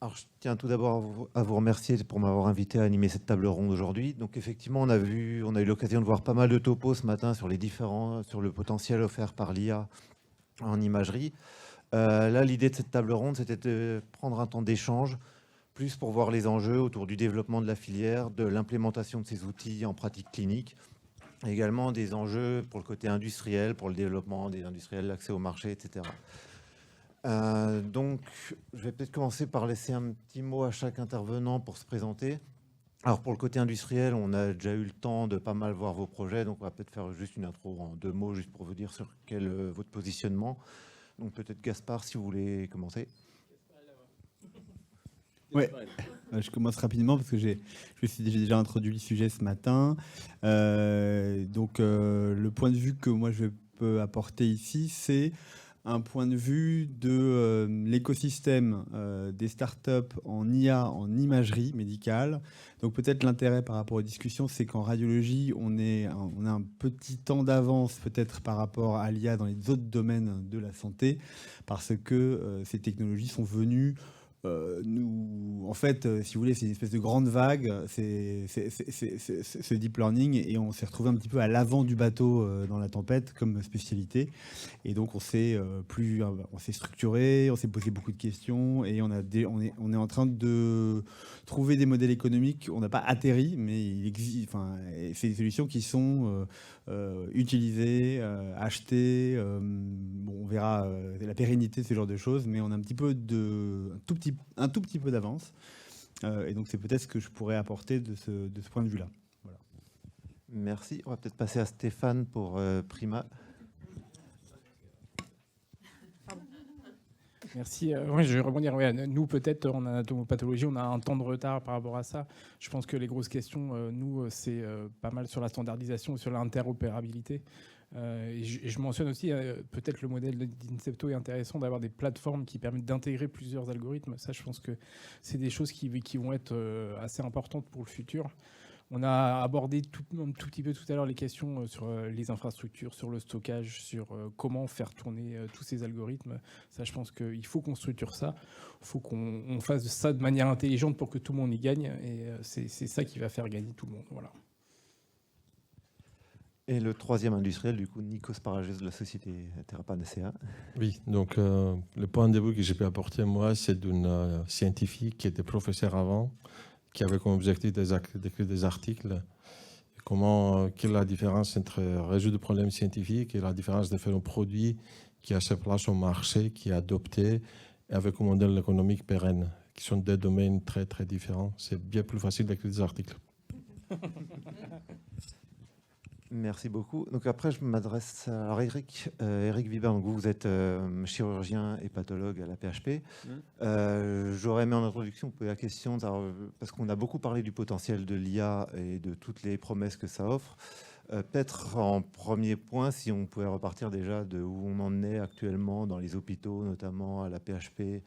Alors, je tiens tout d'abord à vous remercier pour m'avoir invité à animer cette table ronde aujourd'hui. Donc, effectivement, on a eu l'occasion de voir pas mal de topos ce matin sur le potentiel offert par l'IA en imagerie. Là, l'idée de cette table ronde, c'était de prendre un temps d'échange, plus pour voir les enjeux autour du développement de la filière, de l'implémentation de ces outils en pratique clinique, et également des enjeux pour le côté industriel, pour le développement des industriels, l'accès au marché, etc. Donc, je vais peut-être commencer par laisser un petit mot à chaque intervenant pour se présenter. Alors, pour le côté industriel, on a déjà eu le temps de pas mal voir vos projets, donc on va peut-être faire juste une intro en 2 mots, juste pour vous dire sur quel est votre positionnement. Donc, peut-être Gaspard, si vous voulez commencer. Ouais, je commence rapidement parce que j'ai déjà introduit le sujet ce matin. Le point de vue que moi je peux apporter ici, c'est un point de vue de l'écosystème des startups en IA, en imagerie médicale. Donc peut-être l'intérêt par rapport aux discussions, c'est qu'en radiologie, on a un petit temps d'avance peut-être par rapport à l'IA dans les autres domaines de la santé, parce que ces technologies sont venues en fait, si vous voulez, c'est une espèce de grande vague, c'est ce deep learning, et on s'est retrouvé un petit peu à l'avant du bateau dans la tempête comme spécialité. Et donc, on s'est structuré, on s'est posé beaucoup de questions, et on est en train de trouver des modèles économiques. On n'a pas atterri, mais il existe. Enfin, c'est des solutions qui sont utilisées, achetées. On verra la pérennité de ce genre de choses, mais on a un tout petit peu d'avance. Et donc, c'est peut-être ce que je pourrais apporter de ce point de vue-là. Voilà. Merci. On va peut-être passer à Stéphane pour Prima. Merci. Oui, je vais rebondir. Ouais, nous, peut-être, en anatomopathologie, on a un temps de retard par rapport à ça. Je pense que les grosses questions, nous, c'est pas mal sur la standardisation et sur l'interopérabilité. Et je mentionne aussi, peut-être le modèle d'Incepto est intéressant d'avoir des plateformes qui permettent d'intégrer plusieurs algorithmes. Ça, je pense que c'est des choses qui vont être assez importantes pour le futur. On a abordé un tout petit peu tout à l'heure les questions sur les infrastructures, sur le stockage, sur comment faire tourner tous ces algorithmes. Ça, je pense qu'il faut qu'on structure ça. Il faut qu'on fasse ça de manière intelligente pour que tout le monde y gagne. Et c'est ça qui va faire gagner tout le monde. Voilà. Et le troisième industriel, du coup, Nikos Paragès de la société Therapanacea. Oui, donc le point de vue que j'ai pu apporter, moi, c'est d'une scientifique qui était professeure avant, qui avait comme objectif d'écrire des articles. Quelle est la différence entre résoudre des problèmes scientifiques et la différence de faire un produit qui a sa place au marché, qui est adopté, avec un modèle économique pérenne, qui sont deux domaines très, très différents. C'est bien plus facile d'écrire des articles. Merci beaucoup. Donc après, je m'adresse à Eric Vibert. Donc vous êtes chirurgien et pathologue à la PHP. J'aurais aimé en introduction poser la question, parce qu'on a beaucoup parlé du potentiel de l'IA et de toutes les promesses que ça offre. Peut-être en premier point, si on pouvait repartir déjà de où on en est actuellement dans les hôpitaux, notamment à la PHP,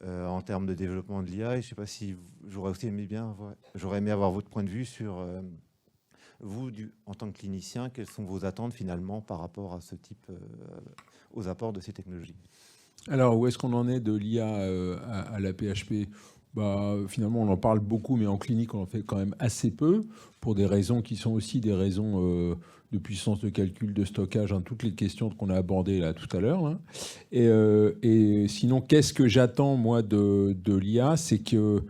en termes de développement de l'IA. Et je ne sais pas si j'aurais aimé avoir votre point de vue sur... vous, en tant que clinicien, quelles sont vos attentes finalement par rapport à ce type, aux apports de ces technologies? Alors, où est-ce qu'on en est de l'IA à la PHP? Finalement, on en parle beaucoup, mais en clinique, on en fait quand même assez peu, pour des raisons qui sont aussi des raisons de puissance de calcul, de stockage, toutes les questions qu'on a abordées là tout à l'heure. Là. Et sinon, qu'est-ce que j'attends, moi, de l'IA? C'est qu'elle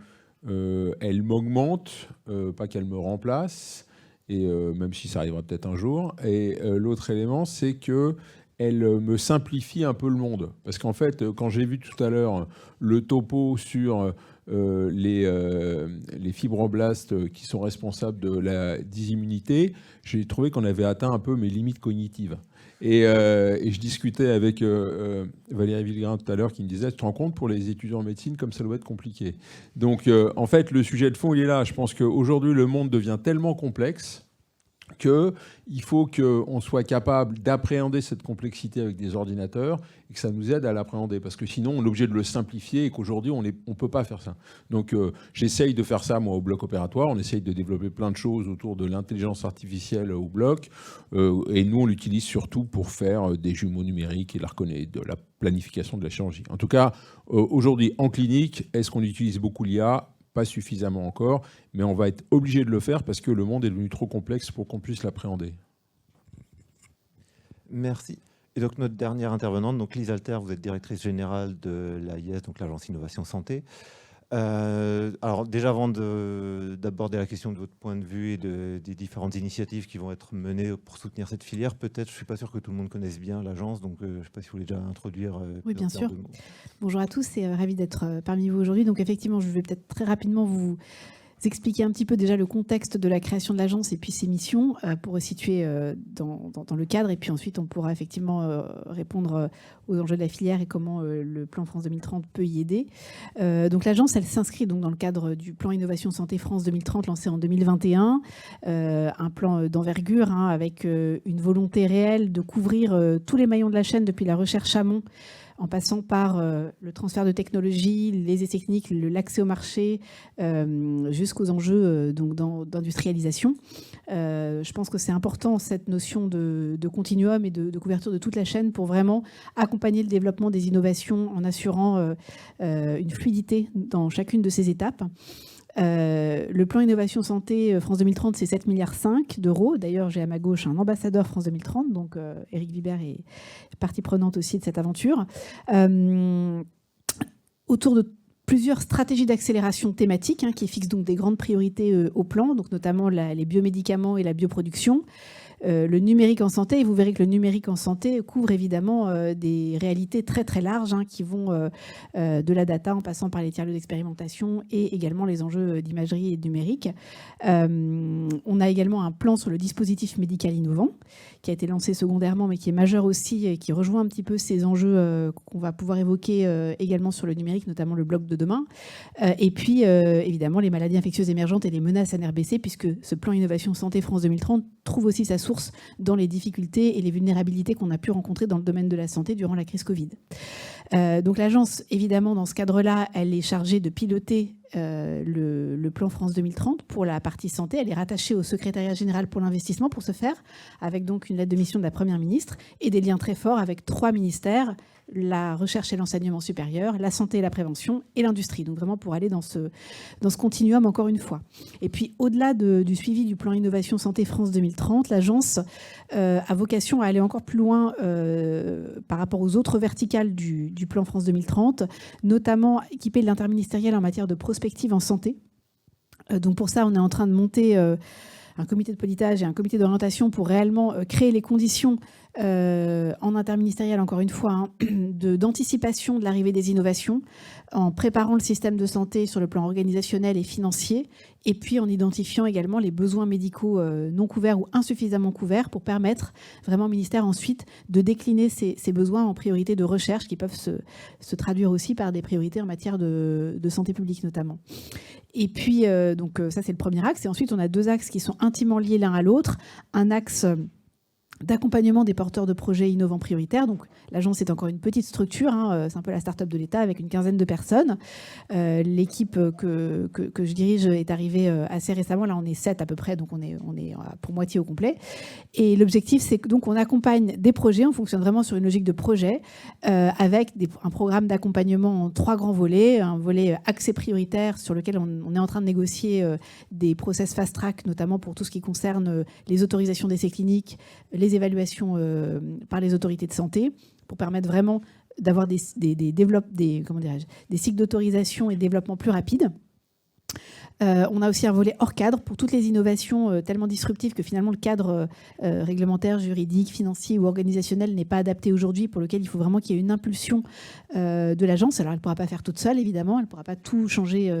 m'augmente, pas qu'elle me remplace. Et même si ça arrivera peut-être un jour. Et l'autre élément, c'est qu'elle me simplifie un peu le monde. Parce qu'en fait, quand j'ai vu tout à l'heure le topo sur les fibroblastes qui sont responsables de la dysimmunité, j'ai trouvé qu'on avait atteint un peu mes limites cognitives. Et je discutais avec Valérie Villegrain tout à l'heure qui me disait, tu te rends compte pour les étudiants en médecine comme ça doit être compliqué. Donc en fait le sujet de fond il est là. Je pense qu'aujourd'hui le monde devient tellement complexe qu'il faut qu'on soit capable d'appréhender cette complexité avec des ordinateurs et que ça nous aide à l'appréhender. Parce que sinon, on est obligé de le simplifier et qu'aujourd'hui, on ne peut pas faire ça. Donc, j'essaye de faire ça, moi, au bloc opératoire. On essaye de développer plein de choses autour de l'intelligence artificielle au bloc. Et nous, on l'utilise surtout pour faire des jumeaux numériques et de la planification de la chirurgie. En tout cas, aujourd'hui, en clinique, est-ce qu'on utilise beaucoup l'IA ? Pas suffisamment encore, mais on va être obligé de le faire parce que le monde est devenu trop complexe pour qu'on puisse l'appréhender. Merci. Et donc notre dernière intervenante, donc Lise Alter, vous êtes directrice générale de l'AIS, donc l'Agence Innovation Santé. Alors déjà, avant d'aborder la question de votre point de vue et des différentes initiatives qui vont être menées pour soutenir cette filière, peut-être, je ne suis pas sûr que tout le monde connaisse bien l'agence, donc je ne sais pas si vous voulez déjà introduire. Oui, bien sûr. Bonjour à tous et ravi d'être parmi vous aujourd'hui. Donc effectivement, je vais peut-être très rapidement vous expliquer un petit peu déjà le contexte de la création de l'agence et puis ses missions pour resituer dans le cadre. Et puis ensuite, on pourra effectivement répondre aux enjeux de la filière et comment le plan France 2030 peut y aider. Donc l'agence, elle s'inscrit donc dans le cadre du plan Innovation Santé France 2030 lancé en 2021. Un plan d'envergure avec une volonté réelle de couvrir tous les maillons de la chaîne depuis la recherche amont en passant par le transfert de technologies, les essais cliniques, l'accès au marché, jusqu'aux enjeux d'industrialisation. Je pense que c'est important, cette notion de continuum et de couverture de toute la chaîne pour vraiment accompagner le développement des innovations en assurant une fluidité dans chacune de ces étapes. Le plan Innovation Santé France 2030, c'est 7,5 milliards d'euros. D'ailleurs, j'ai à ma gauche un ambassadeur France 2030, donc Éric Vibert est partie prenante aussi de cette aventure. Autour de plusieurs stratégies d'accélération thématiques qui fixent donc des grandes priorités au plan, donc notamment les biomédicaments et la bioproduction. Le numérique en santé, et vous verrez que le numérique en santé couvre évidemment des réalités très très larges qui vont de la data en passant par les tiers-lieux d'expérimentation et également les enjeux d'imagerie et de numérique. On a également un plan sur le dispositif médical innovant qui a été lancé secondairement mais qui est majeur aussi et qui rejoint un petit peu ces enjeux qu'on va pouvoir évoquer également sur le numérique, notamment le bloc de demain. Et puis évidemment les maladies infectieuses émergentes et les menaces NRBC, puisque ce plan Innovation Santé France 2030 trouve aussi sa source dans les difficultés et les vulnérabilités qu'on a pu rencontrer dans le domaine de la santé durant la crise Covid. Donc l'agence, évidemment, dans ce cadre-là, elle est chargée de piloter le plan France 2030 pour la partie santé. Elle est rattachée au secrétariat général pour l'investissement pour ce faire, avec donc une lettre de mission de la Première ministre et des liens très forts avec 3 ministères, la recherche et l'enseignement supérieur, la santé et la prévention et l'industrie. Donc vraiment pour aller dans ce continuum encore une fois. Et puis au-delà du suivi du plan Innovation Santé France 2030, l'agence a vocation à aller encore plus loin par rapport aux autres verticales du plan France 2030, notamment équiper l'interministériel en matière de prospective en santé. Donc pour ça, on est en train de monter un comité de pilotage et un comité d'orientation pour réellement créer les conditions en interministériel, encore une fois, d'anticipation de l'arrivée des innovations, en préparant le système de santé sur le plan organisationnel et financier, et puis en identifiant également les besoins médicaux non couverts ou insuffisamment couverts pour permettre vraiment au ministère ensuite de décliner ces besoins en priorités de recherche qui peuvent se traduire aussi par des priorités en matière de santé publique notamment. Et puis, donc ça c'est le premier axe. Et ensuite, on a 2 axes qui sont intimement liés l'un à l'autre. Un axe d'accompagnement des porteurs de projets innovants prioritaires. Donc, l'agence est encore une petite structure, c'est un peu la start-up de l'État avec une quinzaine de personnes. L'équipe que je dirige est arrivée assez récemment. Là, on est 7 à peu près, donc on est pour moitié au complet. Et l'objectif, c'est que donc on accompagne des projets. On fonctionne vraiment sur une logique de projet avec un programme d'accompagnement en 3 grands volets. Un volet accès prioritaire sur lequel on est en train de négocier des process fast-track, notamment pour tout ce qui concerne les autorisations d'essais cliniques, les évaluations par les autorités de santé pour permettre vraiment d'avoir des cycles d'autorisation et de développement plus rapides. On a aussi un volet hors cadre pour toutes les innovations tellement disruptives que finalement le cadre réglementaire, juridique, financier ou organisationnel n'est pas adapté aujourd'hui, pour lequel il faut vraiment qu'il y ait une impulsion de l'agence. Alors elle ne pourra pas faire toute seule, évidemment, elle ne pourra pas tout changer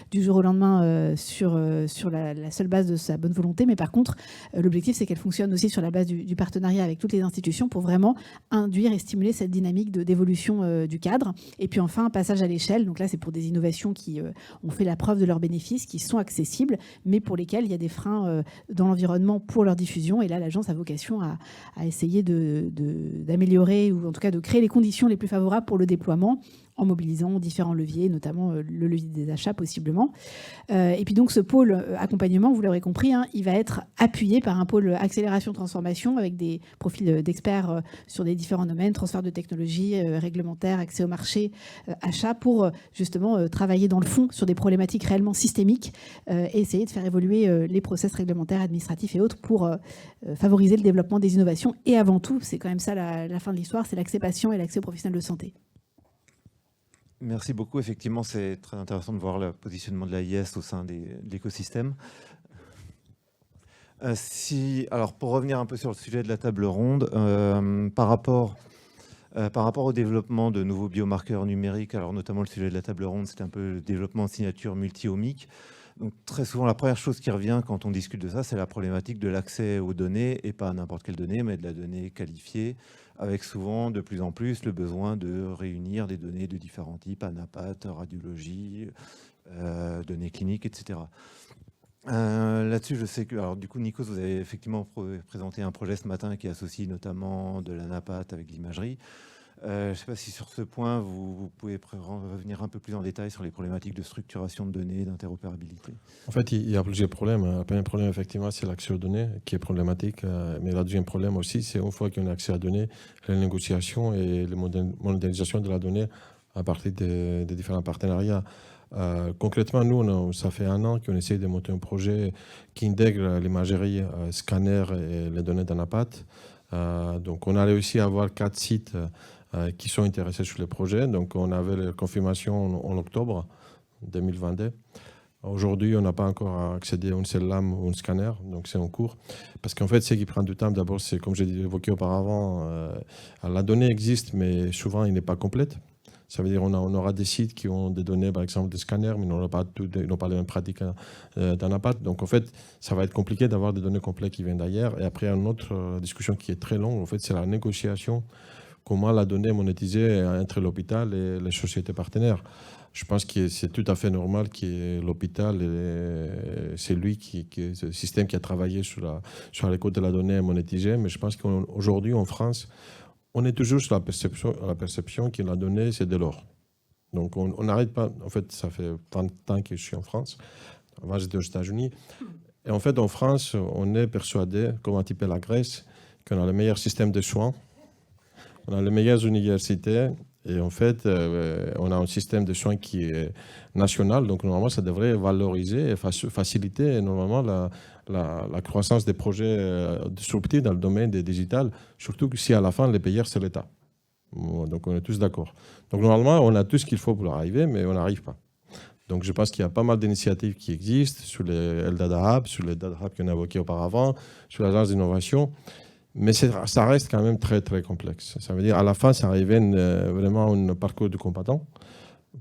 du jour au lendemain sur la seule base de sa bonne volonté, mais par contre, l'objectif c'est qu'elle fonctionne aussi sur la base du partenariat avec toutes les institutions pour vraiment induire et stimuler cette dynamique d'évolution du cadre. Et puis enfin, un passage à l'échelle. Donc là, c'est pour des innovations qui ont fait la preuve de de leurs bénéfices, qui sont accessibles, mais pour lesquels il y a des freins dans l'environnement pour leur diffusion. Et là, l'agence a vocation à essayer d'améliorer ou en tout cas de créer les conditions les plus favorables pour le déploiement, en mobilisant différents leviers, notamment le levier des achats possiblement. Et puis donc ce pôle accompagnement, vous l'aurez compris, il va être appuyé par un pôle accélération-transformation avec des profils d'experts sur des différents domaines, transfert de technologies, réglementaires, accès au marché, achats, pour justement travailler dans le fond sur des problématiques réellement systémiques et essayer de faire évoluer les process réglementaires, administratifs et autres pour favoriser le développement des innovations. Et avant tout, c'est quand même ça la fin de l'histoire, c'est l'accès patient et l'accès aux professionnels de santé. Merci beaucoup. Effectivement, c'est très intéressant de voir le positionnement de l'AIS au sein de l'écosystème. Alors, pour revenir un peu sur le sujet de la table ronde, par rapport au développement de nouveaux biomarqueurs numériques, alors notamment le sujet de la table ronde, c'est un peu le développement de signatures multi-omiques. Donc, très souvent, la première chose qui revient quand on discute de ça, c'est la problématique de l'accès aux données, et pas à n'importe quelle donnée, mais de la donnée qualifiée, avec souvent de plus en plus le besoin de réunir des données de différents types, anapath, radiologie, données cliniques, etc. Là-dessus, je sais que, alors du coup, Nikos, vous avez effectivement présenté un projet ce matin qui associe notamment de l'anapath avec l'imagerie. Je ne sais pas si sur ce point, vous pouvez revenir un peu plus en détail sur les problématiques de structuration de données, d'interopérabilité. En fait, il y a plusieurs problèmes. Le premier problème, effectivement, c'est l'accès aux données qui est problématique. Mais le deuxième problème aussi, c'est une fois qu'on a accès à données, la négociation et la modernisation de la donnée à partir des différents partenariats. Concrètement, nous, ça fait 1 an qu'on essaie de monter un projet qui intègre l'imagerie, scanner et les données d'anapath. Donc, on a réussi à avoir 4 sites qui sont intéressés sur le projet. Donc, on avait la confirmation en octobre 2022. Aujourd'hui, on n'a pas encore accédé à une seule lame ou un scanner, donc c'est en cours. Parce qu'en fait, ce qui prend du temps, d'abord, c'est comme j'ai évoqué auparavant, la donnée existe, mais souvent, elle n'est pas complète. Ça veut dire qu'on aura des sites qui ont des données, par exemple des scanners, mais ils n'ont pas les mêmes pratiques d'anapath. Donc, en fait, ça va être compliqué d'avoir des données complètes qui viennent d'ailleurs. Et après, une autre discussion qui est très longue, en fait, c'est la négociation. Comment la donnée est monétisée entre l'hôpital et les sociétés partenaires. Je pense que c'est tout à fait normal que l'hôpital, c'est lui ce système qui a travaillé sur la cote de la donnée monétisée. Mais je pense qu'aujourd'hui, en France, on est toujours sur la perception que la donnée, c'est de l'or. Donc, on n'arrête pas. En fait, ça fait 20 ans que je suis en France. Avant, j'étais aux États-Unis. Et en fait, en France, on est persuadé, comme un petit peu la Grèce, qu'on a le meilleur système de soins. On a les meilleures universités et en fait, on a un système de soins qui est national. Donc, normalement, ça devrait valoriser et faciliter normalement la croissance des projets disruptifs dans le domaine des digital, surtout si à la fin, les payeurs, c'est l'État. Donc, on est tous d'accord. Donc, normalement, on a tout ce qu'il faut pour arriver, mais on n'arrive pas. Donc, je pense qu'il y a pas mal d'initiatives qui existent sur les LDADA Hub, sur les Data Hub qu'on a évoqués auparavant, sur l'agence d'innovation. Mais ça reste quand même très, très complexe. Ça veut dire, à la fin, ça arrive vraiment un parcours du combattant.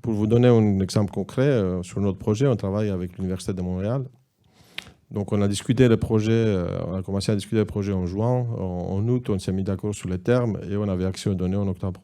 Pour vous donner un exemple concret, sur notre projet, on travaille avec l'Université de Montréal. Donc, on a discuté le projet, on a commencé à discuter le projet en juin. En août, on s'est mis d'accord sur les termes et on avait accès aux données en octobre.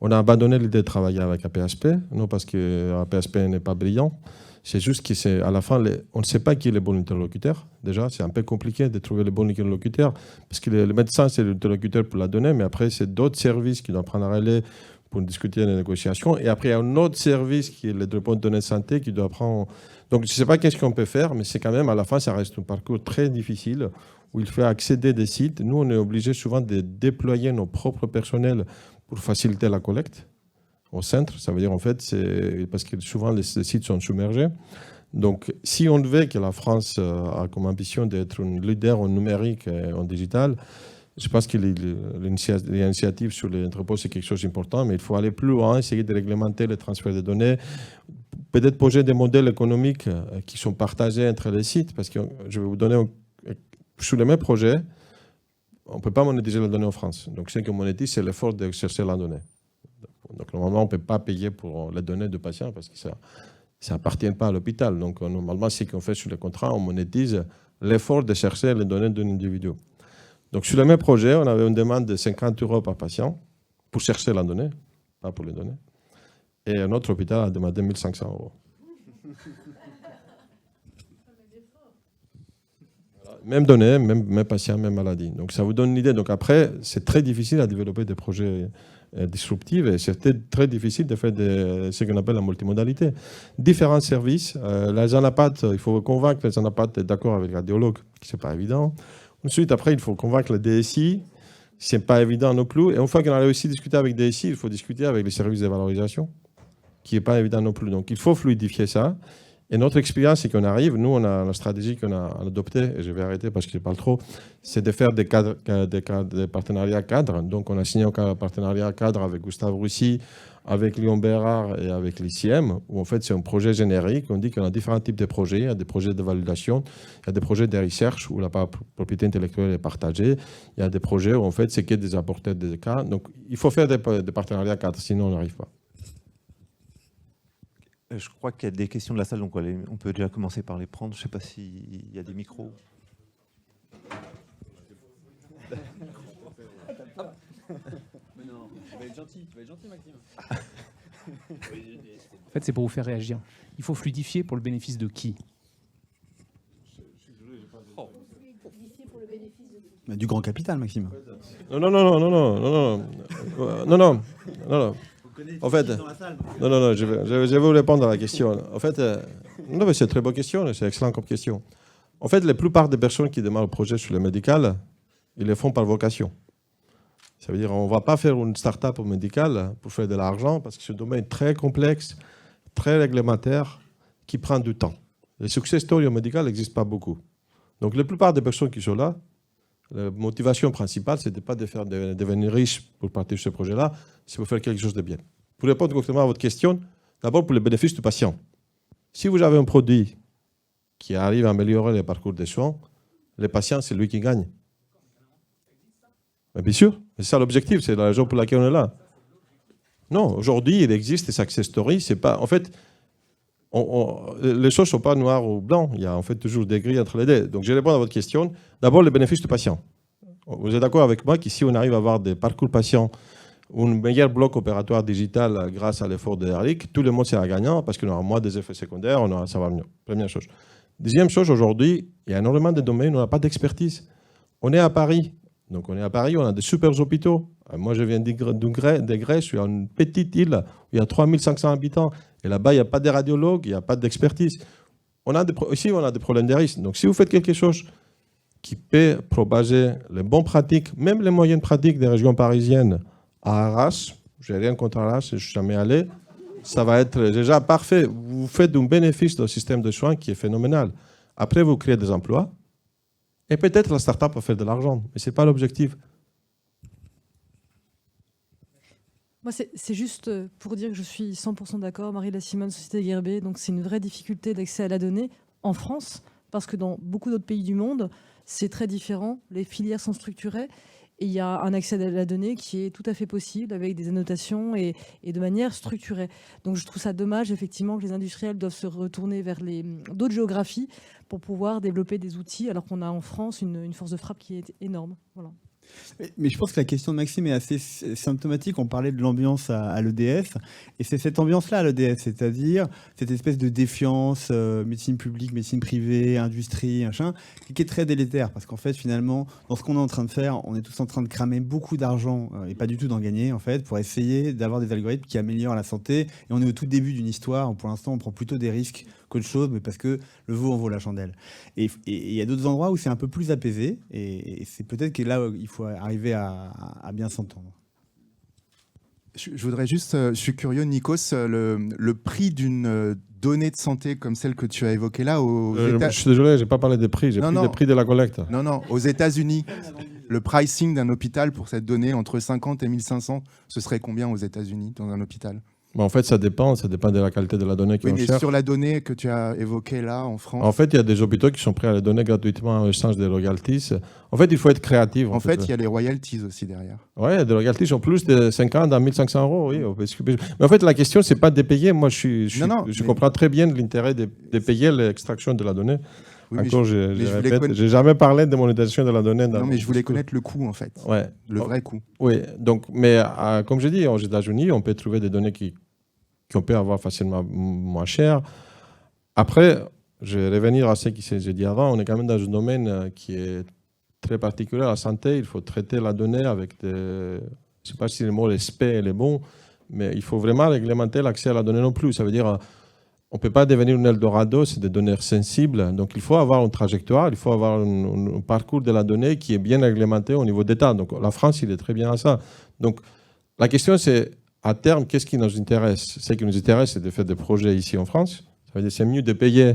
On a abandonné l'idée de travailler avec APSP, non parce que APSP n'est pas brillant. C'est juste qu'à la fin, on ne sait pas qui est le bon interlocuteur. Déjà, c'est un peu compliqué de trouver le bon interlocuteur, parce que le médecin, c'est l'interlocuteur pour la donnée, mais après, c'est d'autres services qui doivent prendre un relais pour discuter les négociations. Et après, il y a un autre service qui est le dépôt de données de santé qui doit prendre... Donc, je ne sais pas qu'est-ce qu'on peut faire, mais c'est quand même, à la fin, ça reste un parcours très difficile, où il faut accéder des sites. Nous, on est obligé souvent de déployer nos propres personnels pour faciliter la collecte au centre. Ça veut dire, en fait, c'est parce que souvent les sites sont submergés. Donc, si on veut que la France a comme ambition d'être un leader en numérique et en digital, je pense que l'initiative sur les entrepôts, c'est quelque chose d'important, mais il faut aller plus loin, essayer de réglementer le transfert de données, peut-être poser des modèles économiques qui sont partagés entre les sites, parce que je vais vous donner, sur les mêmes projets, on ne peut pas monétiser la donnée en France. Donc, ce qu'on monétise, c'est l'effort de chercher la donnée. Donc, normalement, on ne peut pas payer pour les données de patients parce que ça n'appartient pas à l'hôpital. Donc, normalement, ce qu'on fait sur les contrats, on monétise l'effort de chercher les données d'un individu. Donc, sur le même projet, on avait une demande de 50 € par patient pour chercher la donnée, pas pour les données. Et un autre hôpital a demandé 1 500 €. Même données, même patient, même maladie. Donc ça vous donne une idée. Donc après, c'est très difficile à développer des projets disruptifs et c'est très difficile de faire ce qu'on appelle la multimodalité. Différents services. Les anapathes, il faut convaincre les anapathes d'être d'accord avec les radiologues, ce n'est pas évident. Ensuite, après, il faut convaincre le DSI, ce n'est pas évident non plus. Et une fois qu'on a réussi à discuter avec le DSI, il faut discuter avec les services de valorisation, qui n'est pas évident non plus. Donc il faut fluidifier ça. Et notre expérience, c'est qu'on arrive, nous, on a la stratégie qu'on a adoptée, et je vais arrêter parce que je parle trop, c'est de faire des partenariats cadres. Donc, on a signé un partenariat cadre avec Gustave Roussy, avec Lyon Bérard et avec l'ICM, où en fait, c'est un projet générique. On dit qu'on a différents types de projets. Il y a des projets de validation, il y a des projets de recherche où la propriété intellectuelle est partagée. Il y a des projets où en fait, c'est que des apporteurs de cas. Donc, il faut faire des partenariats cadres, sinon on n'arrive pas. Je crois qu'il y a des questions de la salle, donc on peut déjà commencer par les prendre. Je ne sais pas s'il y a des micros. Mais non, tu vas être gentil, Maxime. En fait, c'est pour vous faire réagir. Il faut fluidifier pour le bénéfice de qui? Du grand capital, Maxime. Non. En fait, non, je vais vous répondre à la question. En fait, non, mais c'est une très bonne question, c'est excellent comme question. En fait, la plupart des personnes qui démarrent le projet sur le médical, ils le font par vocation. Ça veut dire qu'on ne va pas faire une start-up au médical pour faire de l'argent, parce que c'est un domaine très complexe, très réglementaire, qui prend du temps. Les success stories au médical n'existent pas beaucoup. Donc, la plupart des personnes qui sont là, la motivation principale, ce n'était pas de faire devenir riche pour partir sur ce projet-là, c'est pour faire quelque chose de bien. Pour répondre correctement à votre question, d'abord pour le bénéfice du patient. Si vous avez un produit qui arrive à améliorer le parcours des soins, le patient, c'est lui qui gagne. Mais bien sûr, c'est ça l'objectif, c'est la raison pour laquelle on est là. Non, aujourd'hui, il existe des success stories. C'est pas, en fait, les choses ne sont pas noires ou blancs. Il y a en fait toujours des grilles entre les deux. Donc, je réponds à votre question. D'abord, le bénéfice du patient. Vous êtes d'accord avec moi qu'ici, on arrive à avoir des parcours patients, un meilleur bloc opératoire digital grâce à l'effort de Eric, tout le monde sera gagnant parce qu'on aura moins des effets secondaires, ça va mieux. Première chose. Deuxième chose, aujourd'hui, il y a énormément de domaines où on n'a pas d'expertise. On est à Paris. Donc, on est à Paris, on a des super hôpitaux. Moi, je viens de Grèce, je suis à une petite île où il y a 3500 habitants. Et là-bas, il n'y a pas de radiologues, il n'y a pas d'expertise. Ici, on a des problèmes de risque. Donc, si vous faites quelque chose qui peut propager les bonnes pratiques, même les moyennes pratiques des régions parisiennes à Arras, je n'ai rien contre Arras, je ne suis jamais allé, ça va être déjà parfait. Vous faites un bénéfice d'un système de soins qui est phénoménal. Après, vous créez des emplois. Et peut-être la start-up va faire de l'argent, mais ce n'est pas l'objectif. Moi, c'est juste pour dire que je suis 100% d'accord. Marie-La Simone, Société Gerbet, donc c'est une vraie difficulté d'accès à la donnée en France, parce que dans beaucoup d'autres pays du monde, c'est très différent. Les filières sont structurées et il y a un accès à la donnée qui est tout à fait possible avec des annotations et de manière structurée. Donc je trouve ça dommage, effectivement, que les industriels doivent se retourner vers d'autres géographies pour pouvoir développer des outils, alors qu'on a en France une force de frappe qui est énorme. Voilà. Mais je pense que la question de Maxime est assez symptomatique. On parlait de l'ambiance à l'EDF, et c'est cette ambiance-là à l'EDF, c'est-à-dire cette espèce de défiance, médecine publique, médecine privée, industrie, machin, qui est très délétère, parce qu'en fait, finalement, dans ce qu'on est en train de faire, on est tous en train de cramer beaucoup d'argent, et pas du tout d'en gagner, en fait, pour essayer d'avoir des algorithmes qui améliorent la santé. Et on est au tout début d'une histoire où, pour l'instant, on prend plutôt des risques qu'autre chose, mais parce que le veau en vaut la chandelle. Et il y a d'autres endroits où c'est un peu plus apaisé, et c'est peut-être que là, il faut arriver à bien s'entendre. Je voudrais juste, je suis curieux, Nikos, le prix d'une donnée de santé comme celle que tu as évoquée là je suis désolé, je n'ai pas parlé des prix, j'ai pris des prix de la collecte. Non, aux États-Unis, le pricing d'un hôpital pour cette donnée, entre 50 et 1500, ce serait combien aux États-Unis dans un hôpital ? En fait, ça dépend de la qualité de la donnée qu'on cherche. Sur la donnée que tu as évoquée là, en France... En fait, il y a des hôpitaux qui sont prêts à les donner gratuitement en échange des royalties. En fait, il faut être créatif. En fait, il y a les royalties aussi derrière. Oui, il y a des royalties en plus de 50 à 1500 euros. Oui. Mais en fait, la question, ce n'est pas de payer. Moi, je comprends très bien l'intérêt de payer l'extraction de la donnée. Oui, encore, je répète, j'ai jamais parlé de monétisation de la donnée. Non, mais je voulais connaître le coût, en fait. Ouais. Le vrai coût. Oui, donc, mais comme je dis, aux États-Unis, on peut trouver des données qu'on peut avoir facilement moins cher. Après, je vais revenir à ce que j'ai dit avant. On est quand même dans un domaine qui est très particulier. La santé, il faut traiter la donnée avec des... Je ne sais pas si le mot respect est bon, mais il faut vraiment réglementer l'accès à la donnée non plus. Ça veut dire on ne peut pas devenir un Eldorado, c'est des données sensibles. Donc il faut avoir une trajectoire, il faut avoir un parcours de la donnée qui est bien réglementé au niveau d'État. Donc la France, il est très bien à ça. Donc la question, c'est à terme, qu'est-ce qui nous intéresse? Ce qui nous intéresse, c'est de faire des projets ici en France. Ça veut dire c'est mieux de payer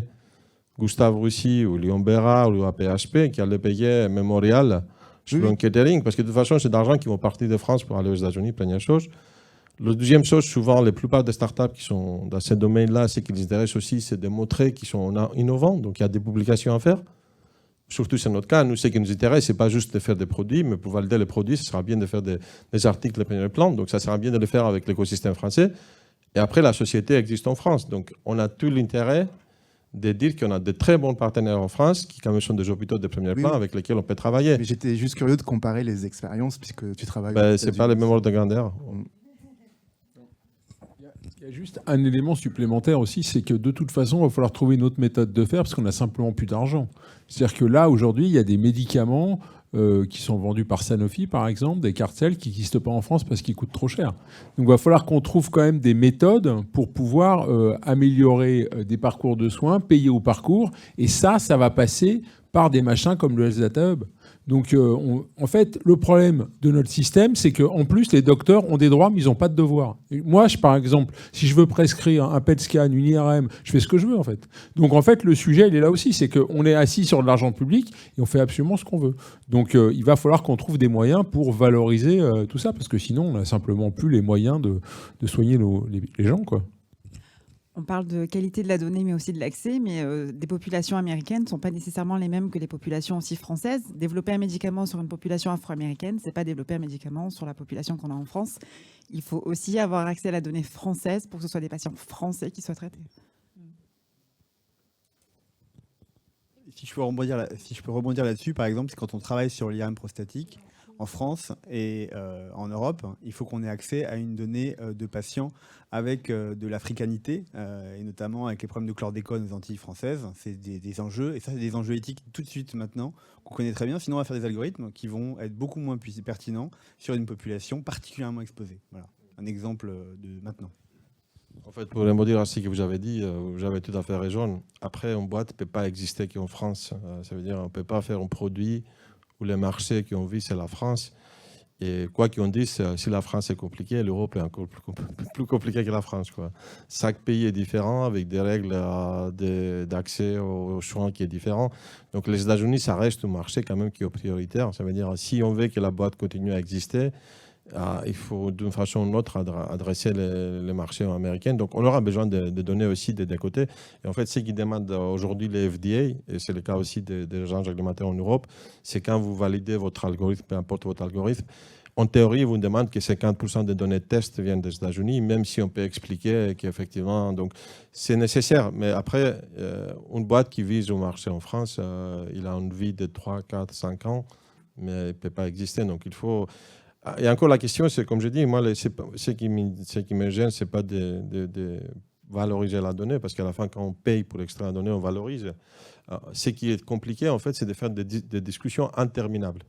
Gustave Roussy ou Lyon Bérard ou APHP qui allait payer Memorial sur un catering, parce que de toute façon, c'est d'argent qui vont partir de France pour aller aux États-Unis, première chose. La deuxième chose, souvent, la plupart des startups qui sont dans ce domaine-là, ce qui les intéresse aussi, c'est de montrer qu'ils sont innovants. Donc, il y a des publications à faire. Surtout, c'est notre cas. Nous, ce qui nous intéresse, ce n'est pas juste de faire des produits, mais pour valider les produits, ce sera bien de faire des articles de premier plan. Donc, ça sera bien de le faire avec l'écosystème français. Et après, la société existe en France. Donc, on a tout l'intérêt de dire qu'on a de très bons partenaires en France qui, quand même, sont des hôpitaux de premier plan avec lesquels on peut travailler. Mais j'étais juste curieux de comparer les expériences, puisque tu travailles... Ce n'est pas les mêmes ordres de grandeur. Il y a juste un élément supplémentaire aussi, c'est que de toute façon, il va falloir trouver une autre méthode de faire parce qu'on n'a simplement plus d'argent. C'est-à-dire que là, aujourd'hui, il y a des médicaments qui sont vendus par Sanofi, par exemple, des cartels qui n'existent pas en France parce qu'ils coûtent trop cher. Donc il va falloir qu'on trouve quand même des méthodes pour pouvoir améliorer des parcours de soins, payer au parcours, et ça va passer par des machins comme le Health Data Hub. Donc, en fait, le problème de notre système, c'est qu'en plus, les docteurs ont des droits, mais ils n'ont pas de devoirs. Moi, par exemple, si je veux prescrire un PET scan, une IRM, je fais ce que je veux, en fait. Donc, en fait, le sujet, il est là aussi. C'est qu'on est assis sur de l'argent public et on fait absolument ce qu'on veut. Donc, il va falloir qu'on trouve des moyens pour valoriser tout ça, parce que sinon, on n'a simplement plus les moyens de soigner les gens, quoi. On parle de qualité de la donnée, mais aussi de l'accès, mais des populations américaines ne sont pas nécessairement les mêmes que les populations aussi françaises. Développer un médicament sur une population afro-américaine, ce n'est pas développer un médicament sur la population qu'on a en France. Il faut aussi avoir accès à la donnée française pour que ce soit des patients français qui soient traités. Si je peux rebondir là-dessus, par exemple, quand on travaille sur l'IRM prostatique, en France et en Europe, il faut qu'on ait accès à une donnée de patients avec de l'africanité, et notamment avec les problèmes de chlordécone aux Antilles françaises. C'est des enjeux, et ça, c'est des enjeux éthiques tout de suite maintenant, qu'on connaît très bien. Sinon, on va faire des algorithmes qui vont être beaucoup moins pertinents sur une population particulièrement exposée. Voilà, un exemple de maintenant. En fait, pour rebondir à ce que vous avez dit, vous avez tout à fait raison. Après, une boîte ne peut pas exister qu'en France. Ça veut dire qu'on ne peut pas faire un produit où le marché qu'on vit, c'est la France. Et quoi qu'on dise, si la France est compliquée, l'Europe est encore plus compliquée que la France, quoi. Chaque pays est différent, avec des règles d'accès aux soins qui est différent. Donc les États-Unis, ça reste un marché quand même qui est prioritaire. Ça veut dire, si on veut que la boîte continue à exister, il faut d'une façon ou d'une autre adresser les marchés américains. Donc on aura besoin de données aussi des deux côtés. Et en fait, ce qui demande aujourd'hui les FDA, et c'est le cas aussi des agences réglementaires en Europe, c'est quand vous validez votre algorithme, peu importe votre algorithme, en théorie, vous demande que 50% des données de test viennent des États-Unis, même si on peut expliquer qu'effectivement, donc c'est nécessaire. Mais après, une boîte qui vise au marché en France, il a une vie de 3, 4, 5 ans, mais il ne peut pas exister. Donc il faut... Et encore la question, c'est comme je dis, moi, ce qui me gêne, ce n'est pas de valoriser la donnée, parce qu'à la fin, quand on paye pour extraire la donnée, on valorise. Ce qui est compliqué, en fait, c'est de faire des discussions interminables.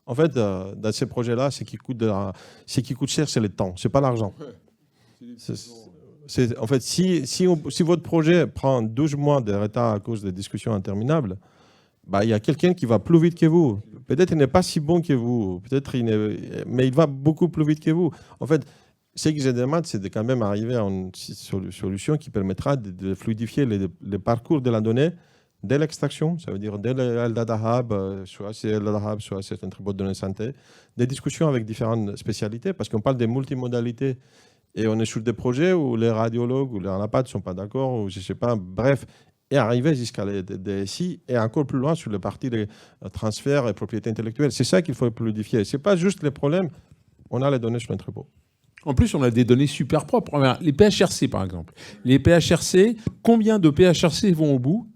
En fait, dans ces projets-là, ce qui coûte cher, c'est le temps, ce n'est pas l'argent. En fait, si votre projet prend 12 mois de retard à cause des discussions interminables, il y a quelqu'un qui va plus vite que vous. Peut-être qu'il n'est pas si bon que vous, mais il va beaucoup plus vite que vous. En fait, ce que je demande, c'est de quand même arriver à une solution qui permettra de fluidifier le parcours de la donnée dès l'extraction, ça veut dire dès le Data Hub, soit c'est le Data Hub, soit c'est un tribunal de données santé, des discussions avec différentes spécialités, parce qu'on parle de multimodalités et on est sur des projets où les radiologues ou les anapathes ne sont pas d'accord, ou je ne sais pas, bref, et arriver jusqu'à les DSI et encore plus loin sur les parties de transfert et propriété intellectuelle. C'est ça qu'il faut fluidifier. Ce n'est pas juste les problèmes, on a les données sur l'entrepôt. En plus, on a des données super propres. Les PHRC, par exemple. Les PHRC, combien de PHRC vont au bout?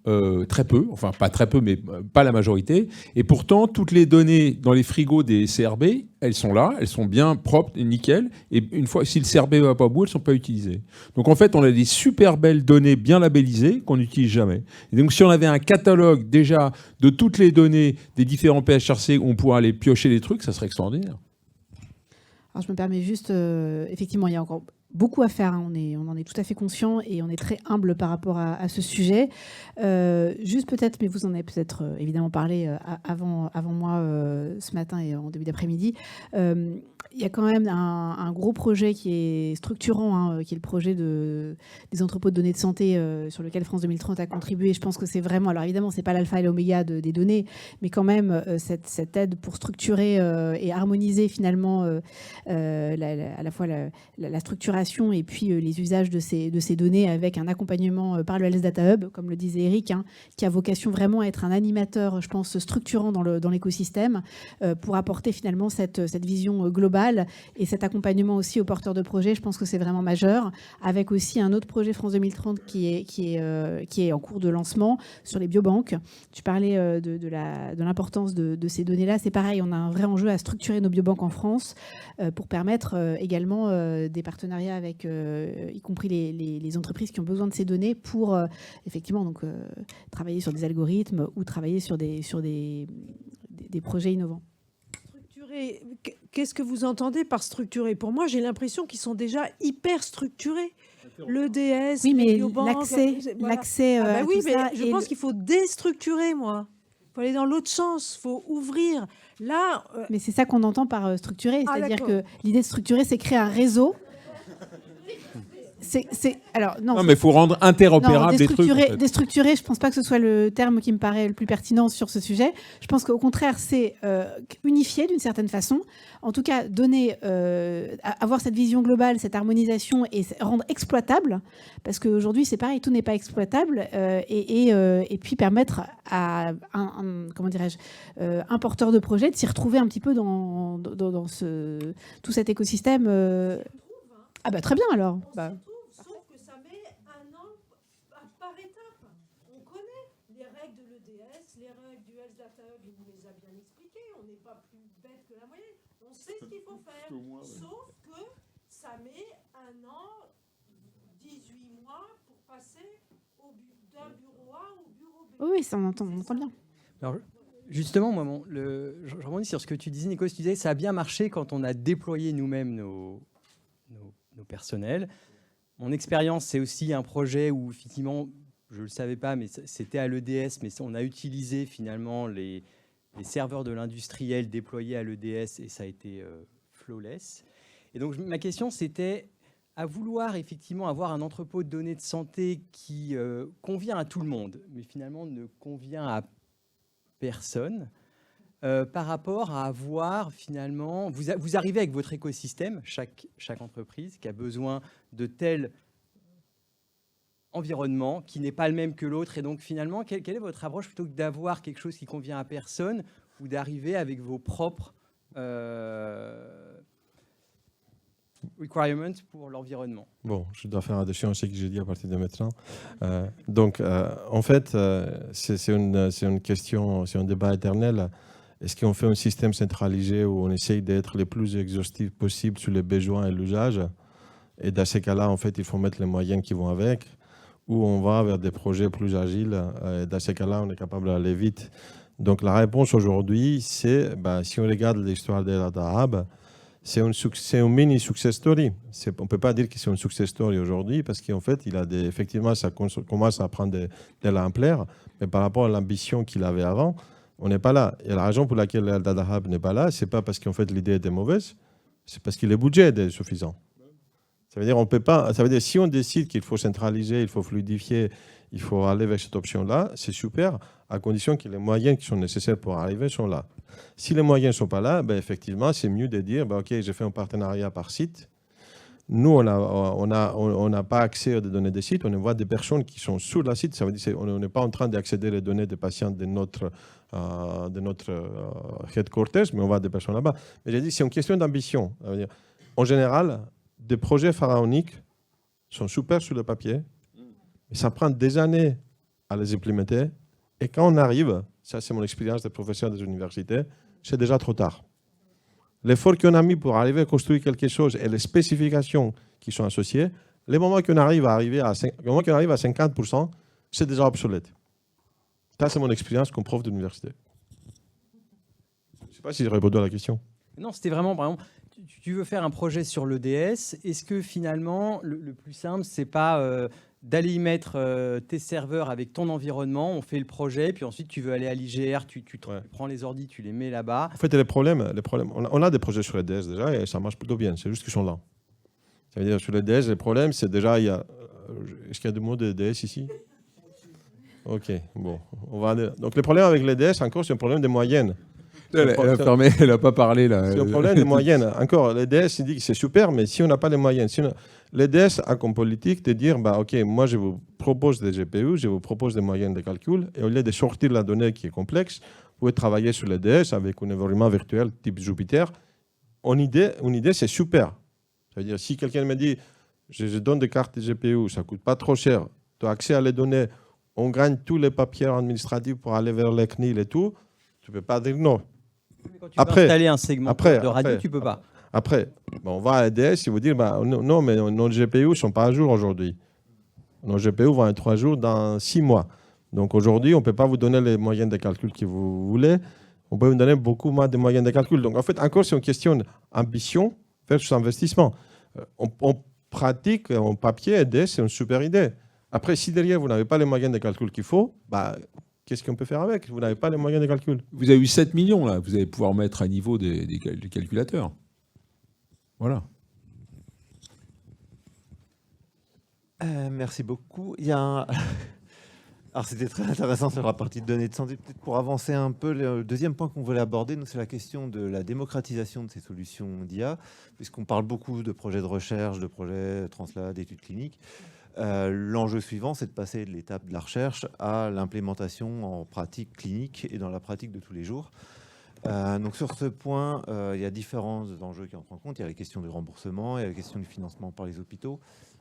Très peu. Enfin, pas très peu, mais pas la majorité. Et pourtant, toutes les données dans les frigos des CRB, elles sont là, elles sont bien propres et nickel. Et une fois, si le CRB ne va pas au bout, elles ne sont pas utilisées. Donc, en fait, on a des super belles données bien labellisées qu'on n'utilise jamais. Et donc, si on avait un catalogue déjà de toutes les données des différents PHRC où on pourrait aller piocher des trucs, ça serait extraordinaire. Alors, je me permets juste, effectivement, il y a encore beaucoup à faire, hein. On en est tout à fait conscient et on est très humble par rapport à ce sujet. Juste peut-être, mais vous en avez peut-être évidemment parlé avant moi ce matin et en début d'après-midi, il y a quand même un gros projet qui est structurant, hein, qui est le projet des entrepôts de données de santé sur lequel France 2030 a contribué. Je pense que c'est vraiment, alors évidemment, c'est pas l'alpha et l'oméga des données, mais quand même cette aide pour structurer et harmoniser finalement à la fois la structuration et puis les usages de ces données avec un accompagnement par le Health Data Hub, comme le disait Eric, hein, qui a vocation vraiment à être un animateur, je pense, structurant dans l'écosystème pour apporter finalement cette vision globale et cet accompagnement aussi aux porteurs de projets. Je pense que c'est vraiment majeur, avec aussi un autre projet France 2030 qui est en cours de lancement sur les biobanques. Tu parlais de l'importance de ces données-là. C'est pareil, on a un vrai enjeu à structurer nos biobanques en France pour permettre également des partenariats avec, y compris les entreprises qui ont besoin de ces données pour effectivement donc, travailler sur des algorithmes ou travailler sur des projets innovants. Qu'est-ce que vous entendez par structuré? Pour moi, j'ai l'impression qu'ils sont déjà hyper structurés. L'EDS, oui, mais les biobanques, l'accès ah bah oui, mais ça, je pense qu'il faut déstructurer, moi. Il faut aller dans l'autre sens, il faut ouvrir. Là, mais c'est ça qu'on entend par structurer, c'est-à-dire que l'idée de structurer, c'est créer un réseau. Alors, non, mais il faut rendre interopérable les trucs. En fait. Déstructurer, je ne pense pas que ce soit le terme qui me paraît le plus pertinent sur ce sujet. Je pense qu'au contraire, c'est unifier d'une certaine façon. En tout cas, avoir cette vision globale, cette harmonisation et rendre exploitable. Parce qu'aujourd'hui, c'est pareil, tout n'est pas exploitable. Et puis permettre à un porteur de projet de s'y retrouver un petit peu dans tout cet écosystème. Ah bah très bien alors. Ce qu'il faut faire, sauf que ça met 1 an, 18 mois pour passer d'un bureau A au bureau B. Oui, ça on entend bien. Alors, justement, moi, je rebondis sur ce que tu disais, Nico. Tu disais que ça a bien marché quand on a déployé nous-mêmes nos personnels. Mon expérience, c'est aussi un projet où, effectivement, je ne le savais pas, mais c'était à l'EDS, mais on a utilisé finalement les serveurs de l'industriel déployés à l'EDS et ça a été flawless. Et donc, ma question, c'était à vouloir effectivement avoir un entrepôt de données de santé qui convient à tout le monde, mais finalement ne convient à personne, par rapport à avoir finalement... Vous arrivez avec votre écosystème, chaque entreprise qui a besoin de tel environnement qui n'est pas le même que l'autre. Et donc, finalement, quelle est votre approche plutôt que d'avoir quelque chose qui convient à personne ou d'arriver avec vos propres requirements pour l'environnement? Bon, je dois faire attention à ce que j'ai dit à partir de maintenant. En fait, c'est une question, c'est un débat éternel. Est-ce qu'on fait un système centralisé où on essaye d'être le plus exhaustif possible sur les besoins et l'usage? Et dans ces cas-là, en fait, il faut mettre les moyens qui vont avec. Ou on va vers des projets plus agiles. Dans ces cas-là, on est capable d'aller vite. Donc la réponse aujourd'hui, c'est, si on regarde l'histoire de Data Hub, c'est un mini success story. On ne peut pas dire que c'est un success story aujourd'hui parce qu'en fait, effectivement, ça commence à prendre de l'ampleur, mais par rapport à l'ambition qu'il avait avant, on n'est pas là. Et la raison pour laquelle le Data Hub n'est pas là, ce n'est pas parce qu'en fait l'idée était mauvaise, c'est parce que le budget est suffisant. Ça veut dire on peut pas. Ça veut dire si on décide qu'il faut centraliser, il faut fluidifier, il faut aller vers cette option-là, c'est super, à condition que les moyens qui sont nécessaires pour arriver sont là. Si les moyens ne sont pas là, effectivement, c'est mieux de dire OK, j'ai fait un partenariat par site. Nous, on n'a pas accès aux données des sites, on voit des personnes qui sont sur le site. Ça veut dire qu'on n'est pas en train d'accéder aux données des patients de notre headquarters, mais on voit des personnes là-bas. Mais j'ai dit c'est une question d'ambition. En général, des projets pharaoniques sont super sur le papier, mais ça prend des années à les implémenter. Et quand on arrive, ça c'est mon expérience de professeur des universités, c'est déjà trop tard. L'effort qu'on a mis pour arriver à construire quelque chose et les spécifications qui sont associées, le moment qu'on arrive à 50%, c'est déjà obsolète. Ça, c'est mon expérience comme prof d'université. Je ne sais pas si j'ai répondu à la question. Non, c'était vraiment, par exemple, tu veux faire un projet sur l'EDS. Est-ce que finalement, le plus simple, c'est pas d'aller y mettre tes serveurs avec ton environnement, on fait le projet, puis ensuite tu veux aller à l'IGR, tu prends les ordis, tu les mets là-bas. En fait, les problèmes, on a des projets sur l'EDS déjà et ça marche plutôt bien, c'est juste qu'ils sont là. Ça veut dire sur l'EDS, les problèmes, c'est déjà, est-ce qu'il y a des mots de l'EDS ici? Ok, bon. Donc, le problème avec l'EDS, encore, c'est un problème de moyenne. Elle n'a pas parlé là. C'est un problème de moyenne. Encore, l'EDS, il dit que c'est super, mais si on n'a pas les moyens, l'EDS a comme politique de dire, ok, moi je vous propose des GPU, je vous propose des moyens de calcul, et au lieu de sortir la donnée qui est complexe, vous pouvez travailler sur l'EDS avec un environnement virtuel type Jupyter. Une idée, c'est super. Ça veut dire, si quelqu'un me dit, je donne des cartes de GPU, ça ne coûte pas trop cher, tu as accès à les données, on gagne tous les papiers administratifs pour aller vers les CNIL et tout, tu ne peux pas dire non. Quand tu veux installer un segment de radio, tu ne peux pas. Après, on va à l'EDS et vous dire, non, mais nos GPU ne sont pas à jour aujourd'hui. Nos GPU vont être à jour dans 6 mois. Donc aujourd'hui, on ne peut pas vous donner les moyens de calcul que vous voulez. On peut vous donner beaucoup moins de moyens de calcul. Donc en fait, encore, c'est une question d'ambition versus investissement. On pratique, en papier, EDS, c'est une super idée. Après, si derrière, vous n'avez pas les moyens de calcul qu'il faut, qu'est-ce qu'on peut faire avec? Vous n'avez pas les moyens de calcul. Vous avez eu 7 millions, là. Vous allez pouvoir mettre à niveau des calculateurs. Voilà. Merci beaucoup. Alors, c'était très intéressant sur la partie de données de santé. Peut-être pour avancer un peu, le deuxième point qu'on voulait aborder, c'est la question de la démocratisation de ces solutions d'IA, puisqu'on parle beaucoup de projets de recherche, de projets Translat, d'études cliniques. L'enjeu suivant, c'est de passer de l'étape de la recherche à l'implémentation en pratique clinique et dans la pratique de tous les jours. Donc sur ce point, il y a différents enjeux qui entrent en compte. Il y a la question du remboursement, il y a la question du financement par les hôpitaux.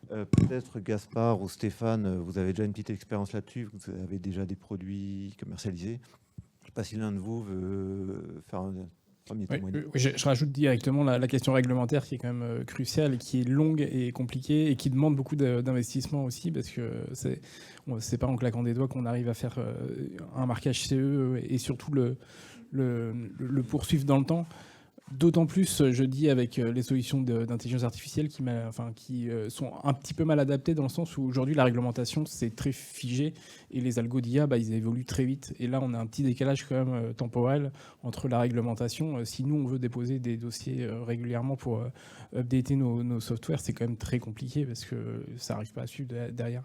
Peut-être Gaspard ou Stéphane, vous avez déjà une petite expérience là-dessus, vous avez déjà des produits commercialisés. Je ne sais pas si l'un de vous veut faire un premier témoignage. Oui, je rajoute directement la question réglementaire qui est quand même cruciale, qui est longue et compliquée et qui demande beaucoup d'investissement aussi, parce que c'est pas en claquant des doigts qu'on arrive à faire un marquage CE et surtout le poursuivre dans le temps. D'autant plus, je dis, avec les solutions d'intelligence artificielle qui sont un petit peu mal adaptées dans le sens où aujourd'hui la réglementation c'est très figé et les algos d'IA ils évoluent très vite. Et là on a un petit décalage quand même temporel entre la réglementation. Si nous on veut déposer des dossiers régulièrement pour updater nos softwares, c'est quand même très compliqué parce que ça n'arrive pas à suivre derrière.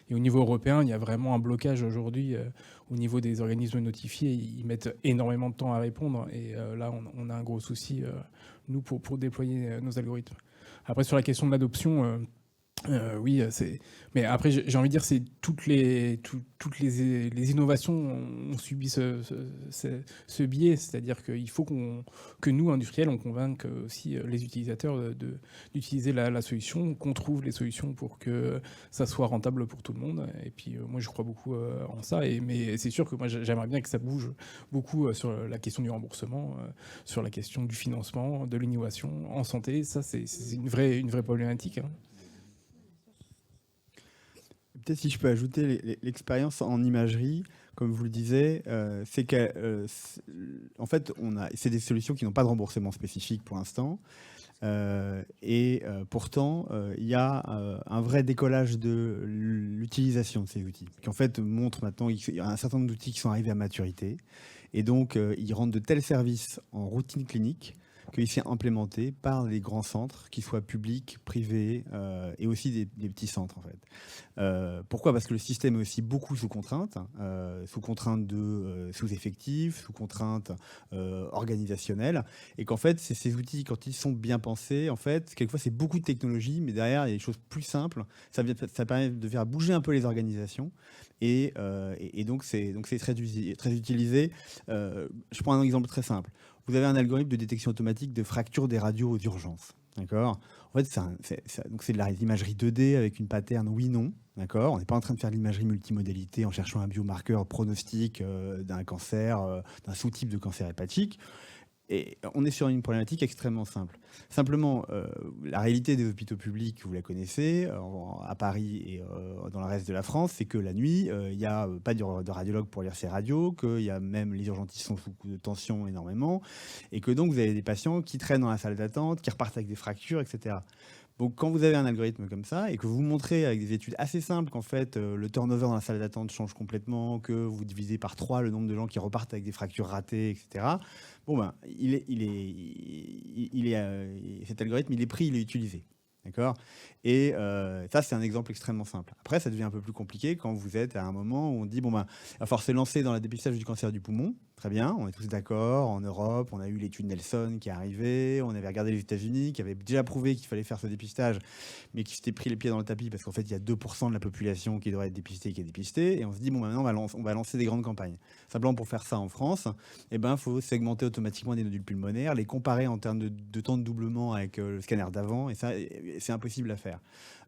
Et au niveau européen, il y a vraiment un blocage aujourd'hui au niveau des organismes notifiés. Ils mettent énormément de temps à répondre. Et là, on a un gros souci, nous, pour déployer nos algorithmes. Après, sur la question de l'adoption, oui, mais après, j'ai envie de dire, c'est toutes les innovations ont subi ce biais, c'est-à-dire qu'il faut que nous, industriels, on convainque aussi les utilisateurs d'utiliser la solution, qu'on trouve les solutions pour que ça soit rentable pour tout le monde. Et puis, moi, je crois beaucoup en ça. Mais c'est sûr que moi, j'aimerais bien que ça bouge beaucoup sur la question du remboursement, sur la question du financement, de l'innovation en santé. Ça, c'est une vraie problématique. Peut-être si je peux ajouter l'expérience en imagerie, comme vous le disiez, c'est qu'en fait, c'est des solutions qui n'ont pas de remboursement spécifique pour l'instant. Et pourtant, il y a un vrai décollage de l'utilisation de ces outils, qui en fait montre maintenant qu'il y a un certain nombre d'outils qui sont arrivés à maturité. Et donc, ils rendent de tels services en routine clinique qu'il s'est implémenté par les grands centres, qu'ils soient publics, privés, et aussi des petits centres, en fait. Pourquoi ? Parce que le système est aussi beaucoup sous contrainte de sous-effectifs, sous contrainte organisationnelle, et qu'en fait, ces outils, quand ils sont bien pensés, en fait, quelquefois, c'est beaucoup de technologie, mais derrière, il y a des choses plus simples. Ça permet de faire bouger un peu les organisations, Et donc, c'est très utilisé. Je prends un exemple très simple. Vous avez un algorithme de détection automatique de fracture des radios aux urgences. D'accord. En fait, c'est de l'imagerie 2D avec une pattern oui/non. D'accord. On n'est pas en train de faire de l'imagerie multimodalité en cherchant un biomarqueur pronostic d'un cancer, d'un sous-type de cancer hépatique. Et on est sur une problématique extrêmement simple. Simplement, la réalité des hôpitaux publics, vous la connaissez, à Paris et dans le reste de la France, c'est que la nuit, il n'y a pas de radiologue pour lire ces radios, qu'il y a même les urgentistes sont sous coup de tension énormément, et que donc vous avez des patients qui traînent dans la salle d'attente, qui repartent avec des fractures, etc. Donc, quand vous avez un algorithme comme ça et que vous montrez avec des études assez simples qu'en fait, le turnover dans la salle d'attente change complètement, que vous divisez par 3 le nombre de gens qui repartent avec des fractures ratées, etc. Bon, ben, cet algorithme, il est pris, il est utilisé. D'accord. Et ça, c'est un exemple extrêmement simple. Après, ça devient un peu plus compliqué quand vous êtes à un moment où on dit, bon, ben, il va falloir se lancer dans le dépistage du cancer du poumon. Très bien, on est tous d'accord. En Europe, on a eu l'étude Nelson qui est arrivée. On avait regardé les États-Unis qui avaient déjà prouvé qu'il fallait faire ce dépistage, mais qui s'étaient pris les pieds dans le tapis parce qu'en fait, il y a 2% de la population qui devrait être dépistée et qui est dépistée. Et on se dit, bon, maintenant, on va lancer des grandes campagnes. Simplement, pour faire ça en France, il faut segmenter automatiquement des nodules pulmonaires, les comparer en termes de temps de doublement avec le scanner d'avant. Et ça, c'est impossible à faire.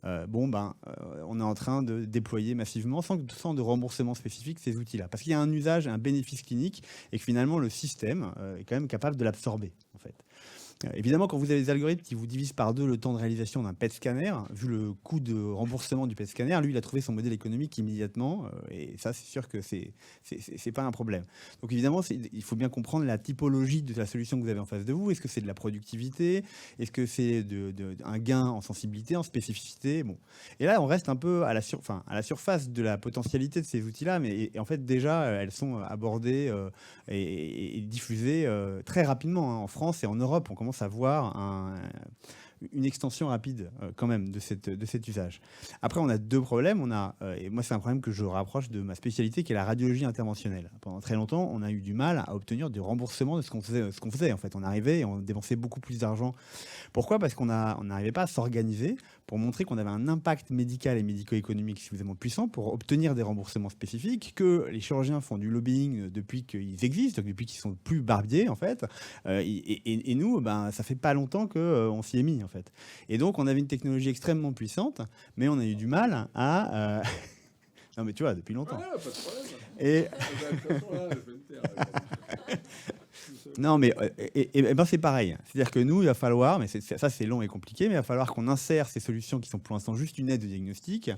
On est en train de déployer massivement, sans de remboursement spécifique, ces outils-là. Parce qu'il y a un usage, un bénéfice clinique, et que finalement, le système est quand même capable de l'absorber, en fait. Évidemment, quand vous avez des algorithmes qui vous divisent par 2 le temps de réalisation d'un PET scanner, vu le coût de remboursement du PET scanner, lui, il a trouvé son modèle économique immédiatement. Et ça, c'est sûr que c'est pas un problème. Donc évidemment, il faut bien comprendre la typologie de la solution que vous avez en face de vous. Est-ce que c'est de la productivité? Est-ce que c'est un gain en sensibilité, en spécificité? Bon. Et là, on reste un peu à la surface de la potentialité de ces outils-là. Mais en fait, déjà, elles sont abordées et diffusées très rapidement, hein, en France et en Europe. On commence à voir une extension rapide quand même de cet usage. Après, on a 2 problèmes. Et moi, c'est un problème que je rapproche de ma spécialité, qui est la radiologie interventionnelle. Pendant très longtemps, on a eu du mal à obtenir du remboursement de ce qu'on faisait. En fait, on arrivait et on dépensait beaucoup plus d'argent. Pourquoi? Parce qu'on n'arrivait pas à s'organiser pour montrer qu'on avait un impact médical et médico-économique suffisamment puissant pour obtenir des remboursements spécifiques, que les chirurgiens font du lobbying depuis qu'ils existent, depuis qu'ils sont plus barbiers, en fait. Et nous, ça fait pas longtemps qu'on s'y est mis, en fait. Et donc, on avait une technologie extrêmement puissante, mais on a eu du mal à... Non, mais tu vois, depuis longtemps. Ah, pas de problème. Non, mais c'est pareil. C'est-à-dire que nous, il va falloir, mais ça c'est long et compliqué, mais il va falloir qu'on insère ces solutions qui sont pour l'instant juste une aide de diagnostic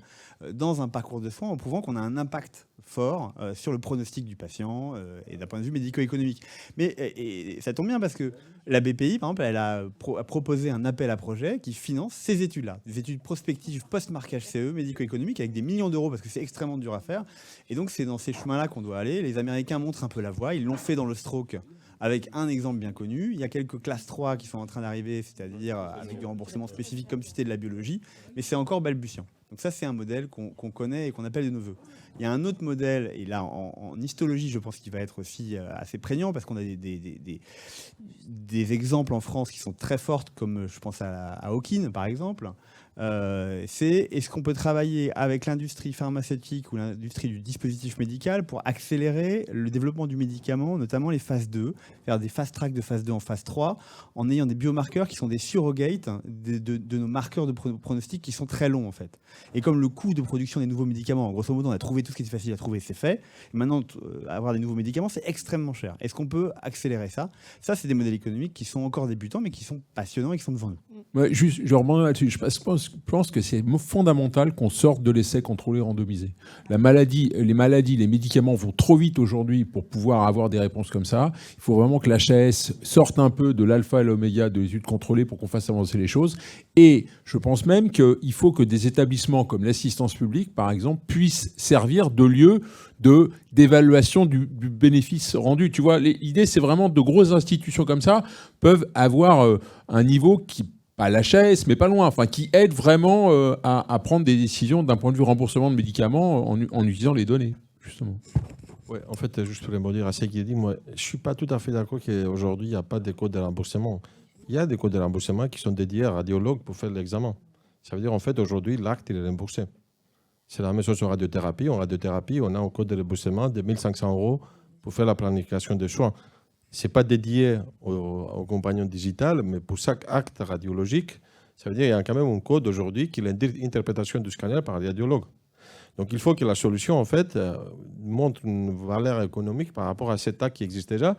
dans un parcours de soins en prouvant qu'on a un impact fort sur le pronostic du patient et d'un point de vue médico-économique. Mais ça tombe bien parce que la BPI, par exemple, elle a proposé un appel à projet qui finance ces études-là, des études prospectives post-marquage CE médico-économique avec des millions d'euros parce que c'est extrêmement dur à faire. Et donc, c'est dans ces chemins-là qu'on doit aller. Les Américains montrent un peu la voie. Ils l'ont fait dans le stroke avec un exemple bien connu. Il y a quelques classes 3 qui sont en train d'arriver, c'est-à-dire avec du remboursement spécifique comme si c'était de la biologie, mais c'est encore balbutiant. Donc ça, c'est un modèle qu'on connaît et qu'on appelle de nos voeux. Il y a un autre modèle, et là, en histologie, je pense qu'il va être aussi assez prégnant, parce qu'on a des exemples en France qui sont très fortes, comme je pense à Hawking, par exemple. Est-ce qu'on peut travailler avec l'industrie pharmaceutique ou l'industrie du dispositif médical pour accélérer le développement du médicament, notamment les phases 2, faire des fast track de phase 2 en phase 3, en ayant des biomarqueurs qui sont des surrogates de nos marqueurs de pronostic qui sont très longs, en fait. Et comme le coût de production des nouveaux médicaments, grosso modo, on a trouvé tout ce qui était facile à trouver, c'est fait. Et maintenant, avoir des nouveaux médicaments, c'est extrêmement cher. Est-ce qu'on peut accélérer ça? Ça, c'est des modèles économiques qui sont encore débutants, mais qui sont passionnants et qui sont devant nous. Ouais, juste, je rebondis là-dessus. Je pense que c'est fondamental qu'on sorte de l'essai contrôlé randomisé. Les médicaments vont trop vite aujourd'hui pour pouvoir avoir des réponses comme ça. Il faut vraiment que l'HAS sorte un peu de l'alpha et l'oméga de l'étude contrôlée pour qu'on fasse avancer les choses. Et je pense même qu'il faut que des établissements comme l'assistance publique, par exemple, puissent servir de lieu d'évaluation du bénéfice rendu. Tu vois, l'idée, c'est vraiment de grosses institutions comme ça peuvent avoir un niveau qui, pas l'HAS, mais pas loin, enfin, qui aide vraiment à prendre des décisions d'un point de vue remboursement de médicaments en utilisant les données, justement. Ouais, en fait, juste pour rebondir à ce qu'il dit, moi, je ne suis pas tout à fait d'accord qu'aujourd'hui, il n'y a pas de codes de remboursement. Il y a des codes de remboursement qui sont dédiés à radiologues pour faire l'examen. Ça veut dire, en fait, aujourd'hui, l'acte, il est remboursé. C'est la même chose en radiothérapie. En radiothérapie, on a un code de remboursement de 1 500 € pour faire la planification des soins. Ce n'est pas dédié aux compagnons digital, mais pour chaque acte radiologique, ça veut dire qu'il y a quand même un code aujourd'hui qui est l'interprétation du scanner par le radiologue. Donc il faut que la solution, en fait, montre une valeur économique par rapport à cet acte qui existe déjà.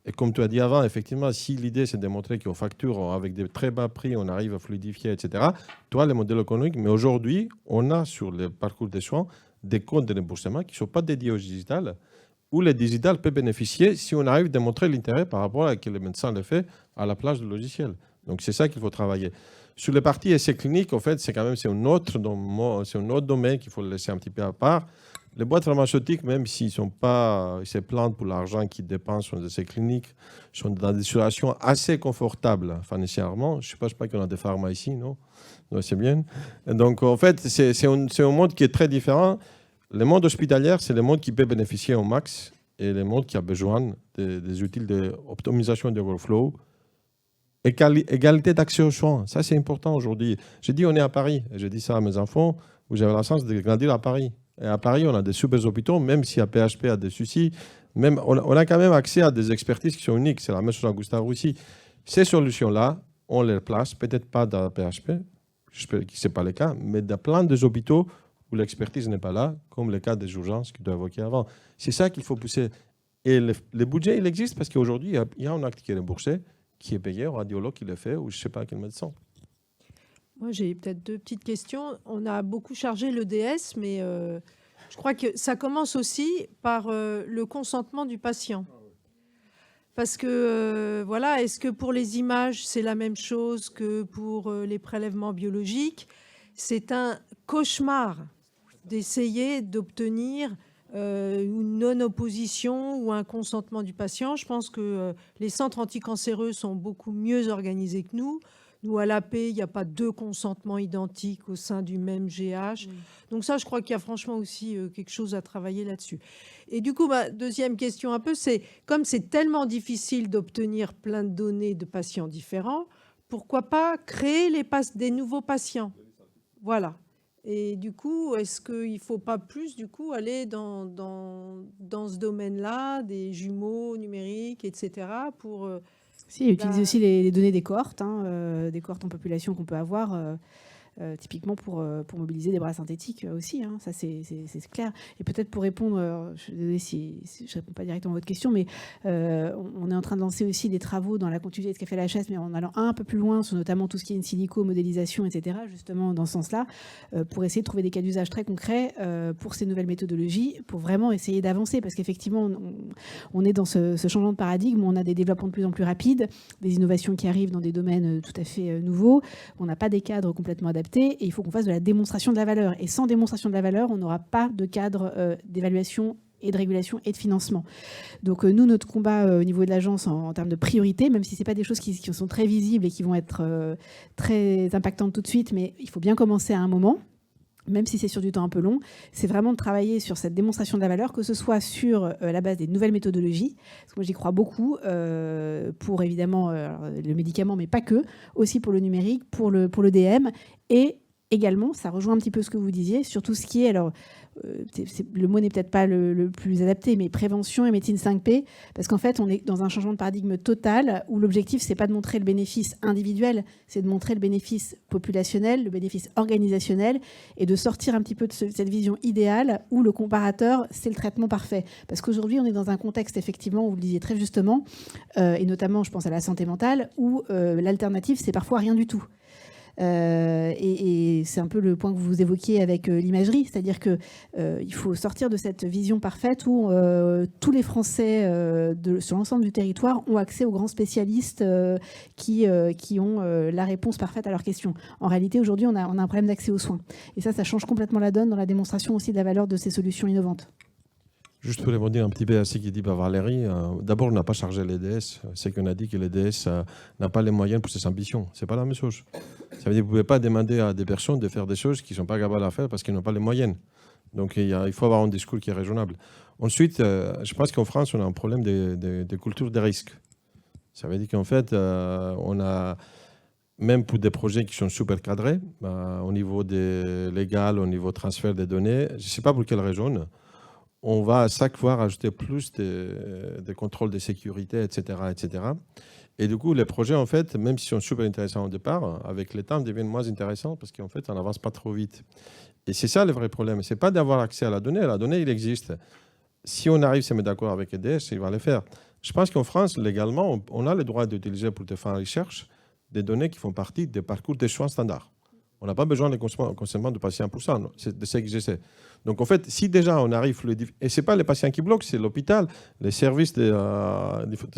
Et comme tu as dit avant, effectivement, si l'idée c'est de montrer qu'on facture avec des très bas prix, on arrive à fluidifier, etc., toi, les modèles économiques, mais aujourd'hui, on a sur le parcours des soins des codes de remboursement qui ne sont pas dédiés au digital, où le digital peut bénéficier si on arrive à démontrer l'intérêt par rapport à ce que le médecin le fait à la place du logiciel. Donc c'est ça qu'il faut travailler. Sur les parties essais cliniques, en fait, c'est un autre domaine qu'il faut le laisser un petit peu à part. Les boîtes pharmaceutiques, même s'ils se plantent pour l'argent qu'ils dépensent sur les essais cliniques, sont dans des situations assez confortables financièrement. Je ne sais pas qu'on a des pharma ici, non? Non, c'est bien. Et donc, en fait, c'est un monde qui est très différent. Le monde hospitalier, c'est le monde qui peut bénéficier au max et le monde qui a besoin des outils d'optimisation de workflow. Égalité d'accès aux soins, ça c'est important aujourd'hui. J'ai dit on est à Paris, et j'ai dit ça à mes enfants, vous avez la chance de grandir à Paris. Et à Paris, on a des super hôpitaux, même si à PHP a des soucis, même, on a quand même accès à des expertises qui sont uniques. C'est la même chose à Gustave-Roussy. Ces solutions-là, on les place, peut-être pas dans PHP, j'espère que ce n'est pas le cas, mais dans plein des hôpitaux où l'expertise n'est pas là, comme le cas des urgences que tu as évoqué avant. C'est ça qu'il faut pousser. Et le budget, il existe parce qu'aujourd'hui, il y a un acte qui est remboursé, qui est payé au radiologue qui le fait, ou je ne sais pas quel médecin. Moi, j'ai peut-être deux petites questions. On a beaucoup chargé l'EDS, mais je crois que ça commence aussi par le consentement du patient. Parce que, voilà, est-ce que pour les images, c'est la même chose que pour les prélèvements biologiques? C'est un cauchemar d'essayer d'obtenir une non-opposition ou un consentement du patient. Je pense que les centres anticancéreux sont beaucoup mieux organisés que nous. Nous, à l'AP, il n'y a pas deux consentements identiques au sein du même GH. Donc ça, je crois qu'il y a franchement aussi quelque chose à travailler là-dessus. Et du coup, ma deuxième question un peu, c'est comme c'est tellement difficile d'obtenir plein de données de patients différents, pourquoi pas créer des nouveaux patients? Voilà. Et du coup, est-ce qu'il ne faut pas plus du coup aller dans ce domaine-là, des jumeaux numériques, etc. pour Si, utiliser aussi les données des cohortes en population qu'on peut avoir, typiquement pour mobiliser des bras synthétiques aussi. Ça, c'est clair. Et peut-être pour répondre, je suis désolée si je ne réponds pas directement à votre question, mais on est en train de lancer aussi des travaux dans la continuité de ce qu'a fait la HAS, mais en allant un peu plus loin sur notamment tout ce qui est in silico, modélisation, etc., justement dans ce sens-là, pour essayer de trouver des cas d'usage très concrets pour ces nouvelles méthodologies, pour vraiment essayer d'avancer, parce qu'effectivement, on est dans ce changement de paradigme où on a des développements de plus en plus rapides, des innovations qui arrivent dans des domaines tout à fait nouveaux, on n'a pas des cadres complètement adaptés, et il faut qu'on fasse de la démonstration de la valeur. Et sans démonstration de la valeur, on n'aura pas de cadre d'évaluation et de régulation et de financement. Donc nous, notre combat au niveau de l'agence en termes de priorité, même si ce n'est pas des choses qui sont très visibles et qui vont être très impactantes tout de suite, mais il faut bien commencer à un moment, même si c'est sur du temps un peu long, c'est vraiment de travailler sur cette démonstration de la valeur, que ce soit sur la base des nouvelles méthodologies, parce que moi j'y crois beaucoup, pour évidemment le médicament, mais pas que, aussi pour le numérique, pour le DM, et également, ça rejoint un petit peu ce que vous disiez, sur tout ce qui est, alors le mot n'est peut-être pas le plus adapté, mais prévention et médecine 5P, parce qu'en fait, on est dans un changement de paradigme total où l'objectif, c'est pas de montrer le bénéfice individuel, c'est de montrer le bénéfice populationnel, le bénéfice organisationnel, et de sortir un petit peu de cette vision idéale où le comparateur, c'est le traitement parfait. Parce qu'aujourd'hui, on est dans un contexte, effectivement, où vous le disiez très justement, et notamment, je pense à la santé mentale, où l'alternative, c'est parfois rien du tout. Et c'est un peu le point que vous évoquiez avec l'imagerie, c'est-à-dire qu'il faut sortir de cette vision parfaite où tous les Français sur l'ensemble du territoire ont accès aux grands spécialistes qui ont la réponse parfaite à leurs questions. En réalité, aujourd'hui, on a un problème d'accès aux soins. Et ça change complètement la donne dans la démonstration aussi de la valeur de ces solutions innovantes. Juste pour répondre un petit peu à ce qu'il dit Valérie, d'abord, on n'a pas chargé l'EDS. C'est qu'on a dit que l'EDS n'a pas les moyens pour ses ambitions. Ce n'est pas la même chose. Ça veut dire que vous ne pouvez pas demander à des personnes de faire des choses qu'ils ne sont pas capables de faire parce qu'ils n'ont pas les moyens. Donc, il faut avoir un discours qui est raisonnable. Ensuite, je pense qu'en France, on a un problème de culture des risques. Ça veut dire qu'en fait, on a même pour des projets qui sont super cadrés, au niveau des légal, au niveau transfert des données, je ne sais pas pour quelle raison, on va à chaque fois rajouter plus de contrôles de sécurité, etc., etc. Et du coup, les projets, en fait, même s'ils sont super intéressants au départ, avec le temps, deviennent moins intéressants parce qu'en fait, on n'avance pas trop vite. Et c'est ça le vrai problème. Ce n'est pas d'avoir accès à la donnée. La donnée, il existe. Si on arrive à se mettre d'accord avec EDS, il va le faire. Je pense qu'en France, légalement, on a le droit d'utiliser pour faire la recherche des données qui font partie des parcours de soins standards. On n'a pas besoin de consentement du patient pour ça. C'est de ce que je sais. Donc, en fait, si déjà on arrive... Et ce n'est pas les patients qui bloquent, c'est l'hôpital, les services des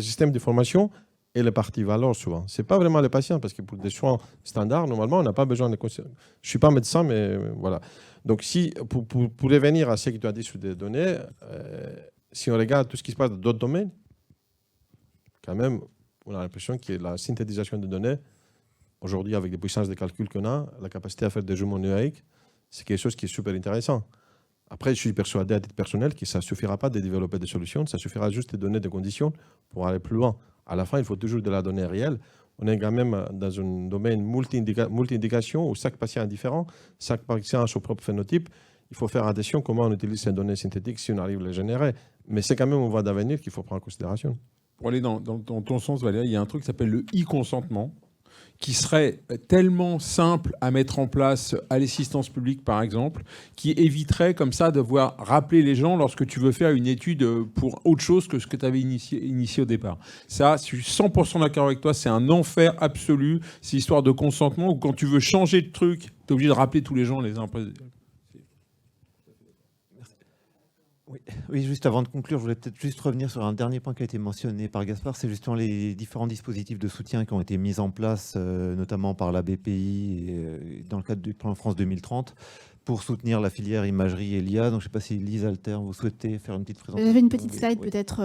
systèmes d'information et les parties valeurs souvent. Ce n'est pas vraiment les patients, parce que pour des soins standards, normalement, on n'a pas besoin de... Je ne suis pas médecin, mais voilà. Donc, si, pour revenir à ce que tu as dit sur des données, si on regarde tout ce qui se passe dans d'autres domaines, quand même, on a l'impression que la synthétisation de données, aujourd'hui, avec les puissances de calcul qu'on a, la capacité à faire des jumeaux numériques, c'est quelque chose qui est super intéressant. Après, je suis persuadé à titre personnel que ça ne suffira pas de développer des solutions, ça suffira juste de donner des conditions pour aller plus loin. À la fin, il faut toujours de la donnée réelle. On est quand même dans un domaine multi-indication où chaque patient est différent, chaque patient a son propre phénotype. Il faut faire attention à comment on utilise ces données synthétiques si on arrive à les générer. Mais c'est quand même une voie d'avenir qu'il faut prendre en considération. Pour aller dans ton sens, Valérie, il y a un truc qui s'appelle le e-consentement, qui serait tellement simple à mettre en place à l'assistance publique, par exemple, qui éviterait comme ça de devoir rappeler les gens lorsque tu veux faire une étude pour autre chose que ce que tu avais initié au départ. Ça, je suis 100% d'accord avec toi, c'est un enfer absolu, c'est l'histoire de consentement où quand tu veux changer de truc, tu es obligé de rappeler tous les gens les uns après. Oui, juste avant de conclure, je voulais peut-être juste revenir sur un dernier point qui a été mentionné par Gaspard, c'est justement les différents dispositifs de soutien qui ont été mis en place, notamment par la BPI et dans le cadre du plan France 2030, pour soutenir la filière imagerie et l'IA. Donc, je ne sais pas si Lise Alter, vous souhaitez faire une petite présentation. J'avais une petite slide, oui. peut-être.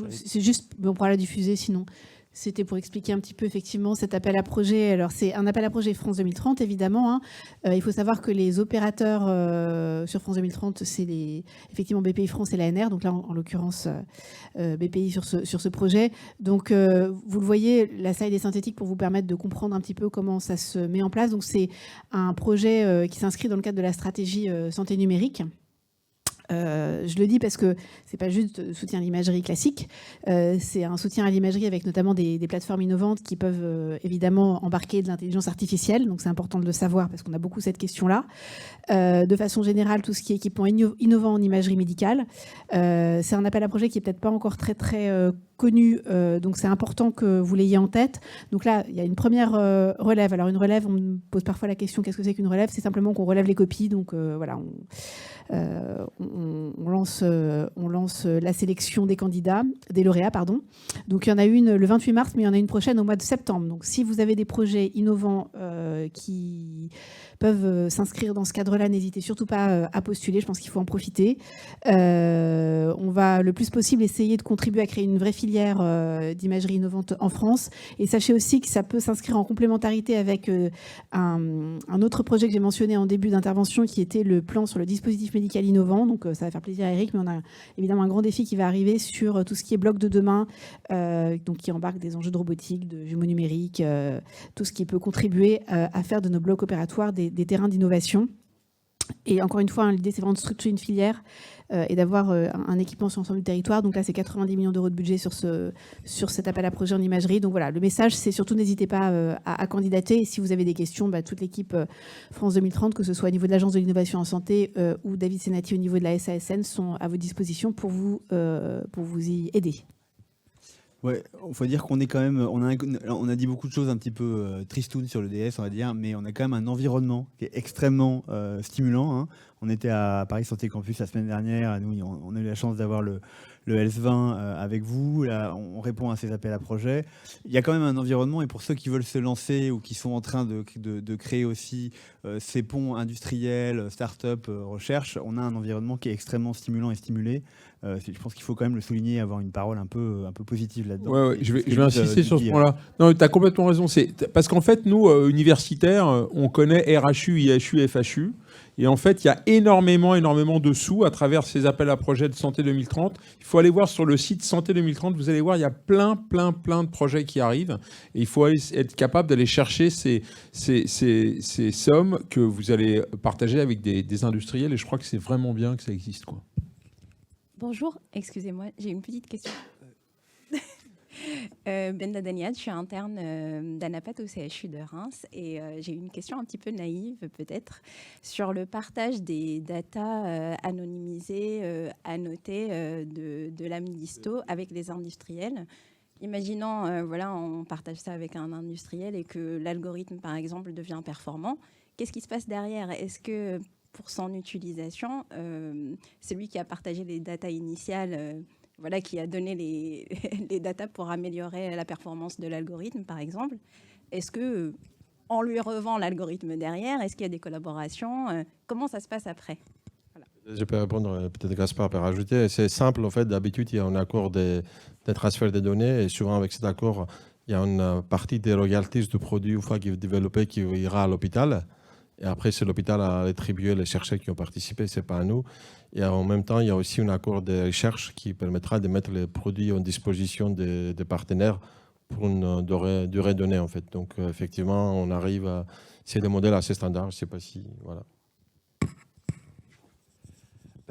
C'est juste, on pourra la diffuser sinon. C'était pour expliquer un petit peu effectivement cet appel à projet. Alors c'est un appel à projet France 2030 évidemment. Hein. Il faut savoir que les opérateurs sur France 2030, c'est effectivement BPI France et l'ANR. Donc là en l'occurrence BPI sur ce projet. Donc vous le voyez, la slide est synthétique pour vous permettre de comprendre un petit peu comment ça se met en place. Donc c'est un projet qui s'inscrit dans le cadre de la stratégie santé numérique. Je le dis parce que c'est pas juste soutien à l'imagerie classique, c'est un soutien à l'imagerie avec notamment des plateformes innovantes qui peuvent évidemment embarquer de l'intelligence artificielle, donc c'est important de le savoir parce qu'on a beaucoup cette question-là. De façon générale, tout ce qui est équipement innovant en imagerie médicale, c'est un appel à projet qui est peut-être pas encore très connu, donc c'est important que vous l'ayez en tête. Donc là, il y a une première relève. Alors une relève, on me pose parfois la question, qu'est-ce que c'est qu'une relève? C'est simplement qu'on relève les copies, donc voilà, on lance la sélection des candidats, des lauréats, pardon. Donc il y en a une le 28 mars, mais il y en a une prochaine au mois de septembre. Donc si vous avez des projets innovants qui peuvent s'inscrire dans ce cadre-là, n'hésitez surtout pas à postuler, je pense qu'il faut en profiter. On va le plus possible essayer de contribuer à créer une vraie filière d'imagerie innovante en France. Et sachez aussi que ça peut s'inscrire en complémentarité avec un autre projet que j'ai mentionné en début d'intervention, qui était le plan sur le dispositif médical innovant. Donc ça va faire plaisir à Eric, mais on a évidemment un grand défi qui va arriver sur tout ce qui est bloc de demain, donc qui embarque des enjeux de robotique, de jumeaux numériques, tout ce qui peut contribuer à faire de nos blocs opératoires des terrains d'innovation. Et encore une fois, l'idée, c'est vraiment de structurer une filière et d'avoir un équipement sur l'ensemble du territoire. Donc là, c'est 90 millions d'euros de budget sur cet appel à projet en imagerie. Donc voilà, le message, c'est surtout n'hésitez pas à candidater. Et si vous avez des questions, toute l'équipe France 2030, que ce soit au niveau de l'Agence de l'innovation en santé ou David Senati au niveau de la SASN, sont à votre disposition pour vous y aider. Ouais, il faut dire qu'on est quand même, on a dit beaucoup de choses un petit peu tristounes sur le DS, on va dire, mais on a quand même un environnement qui est extrêmement stimulant. Hein. On était à Paris Santé Campus la semaine dernière, nous on a eu la chance d'avoir le Health 20 avec vous, là, on répond à ces appels à projets. Il y a quand même un environnement, et pour ceux qui veulent se lancer ou qui sont en train de créer aussi ces ponts industriels, start-up, recherche, on a un environnement qui est extrêmement stimulant et stimulé. Je pense qu'il faut quand même le souligner, avoir une parole un peu positive là-dedans. Ouais, je vais insister sur ce point-là. Non, tu as complètement raison. Parce qu'en fait, nous, universitaires, on connaît RHU, IHU, FHU. Et en fait, il y a énormément de sous à travers ces appels à projets de Santé 2030. Il faut aller voir sur le site Santé 2030, vous allez voir, il y a plein de projets qui arrivent. Et il faut être capable d'aller chercher ces sommes que vous allez partager avec des industriels. Et je crois que c'est vraiment bien que ça existe, quoi. Bonjour, excusez-moi, j'ai une petite question. Benda Daniad, je suis interne d'Anapat au CHU de Reims et j'ai une question un petit peu naïve peut-être sur le partage des datas anonymisées, annotées de l'AMLISTO avec les industriels. Imaginons, voilà, on partage ça avec un industriel et que l'algorithme, par exemple, devient performant. Qu'est-ce qui se passe derrière? Est-ce que pour son utilisation, c'est lui qui a partagé les datas initiales, voilà, qui a donné les datas pour améliorer la performance de l'algorithme, par exemple? Est-ce que on lui revend l'algorithme derrière? Est-ce qu'il y a des collaborations? Comment ça se passe après? Voilà. Je peux répondre, peut-être Gaspard peut rajouter. C'est simple, en fait, d'habitude, il y a un accord de transfert des données et souvent avec cet accord, il y a une partie des royalties du produit une fois qu'il est développé qui ira à l'hôpital. Et après, c'est l'hôpital à attribuer les chercheurs qui ont participé, ce n'est pas à nous. Et en même temps, il y a aussi un accord de recherche qui permettra de mettre les produits en disposition des partenaires pour une durée donnée, en fait. Donc, effectivement, on arrive à... C'est des modèles assez standards, je ne sais pas si... Voilà.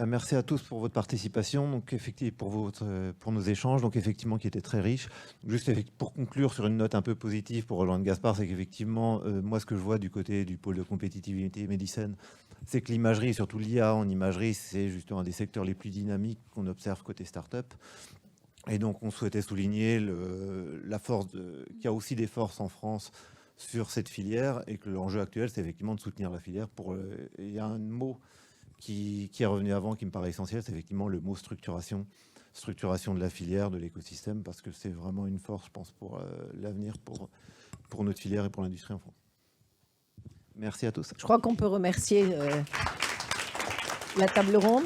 Merci à tous pour votre participation, donc effectivement pour nos échanges, donc effectivement qui étaient très riches. Juste pour conclure sur une note un peu positive pour rejoindre Gaspard, c'est qu'effectivement moi ce que je vois du côté du pôle de compétitivité Medicine, c'est que l'imagerie, surtout l'IA en imagerie, c'est justement un des secteurs les plus dynamiques qu'on observe côté start-up. Et donc on souhaitait souligner la force qu'il y a aussi des forces en France sur cette filière et que l'enjeu actuel c'est effectivement de soutenir la filière. Il y a un mot qui est revenu avant, qui me paraît essentiel, c'est effectivement le mot structuration de la filière, de l'écosystème, parce que c'est vraiment une force, je pense, pour l'avenir, pour notre filière et pour l'industrie en France. Merci à tous. Je crois qu'on peut remercier la table ronde.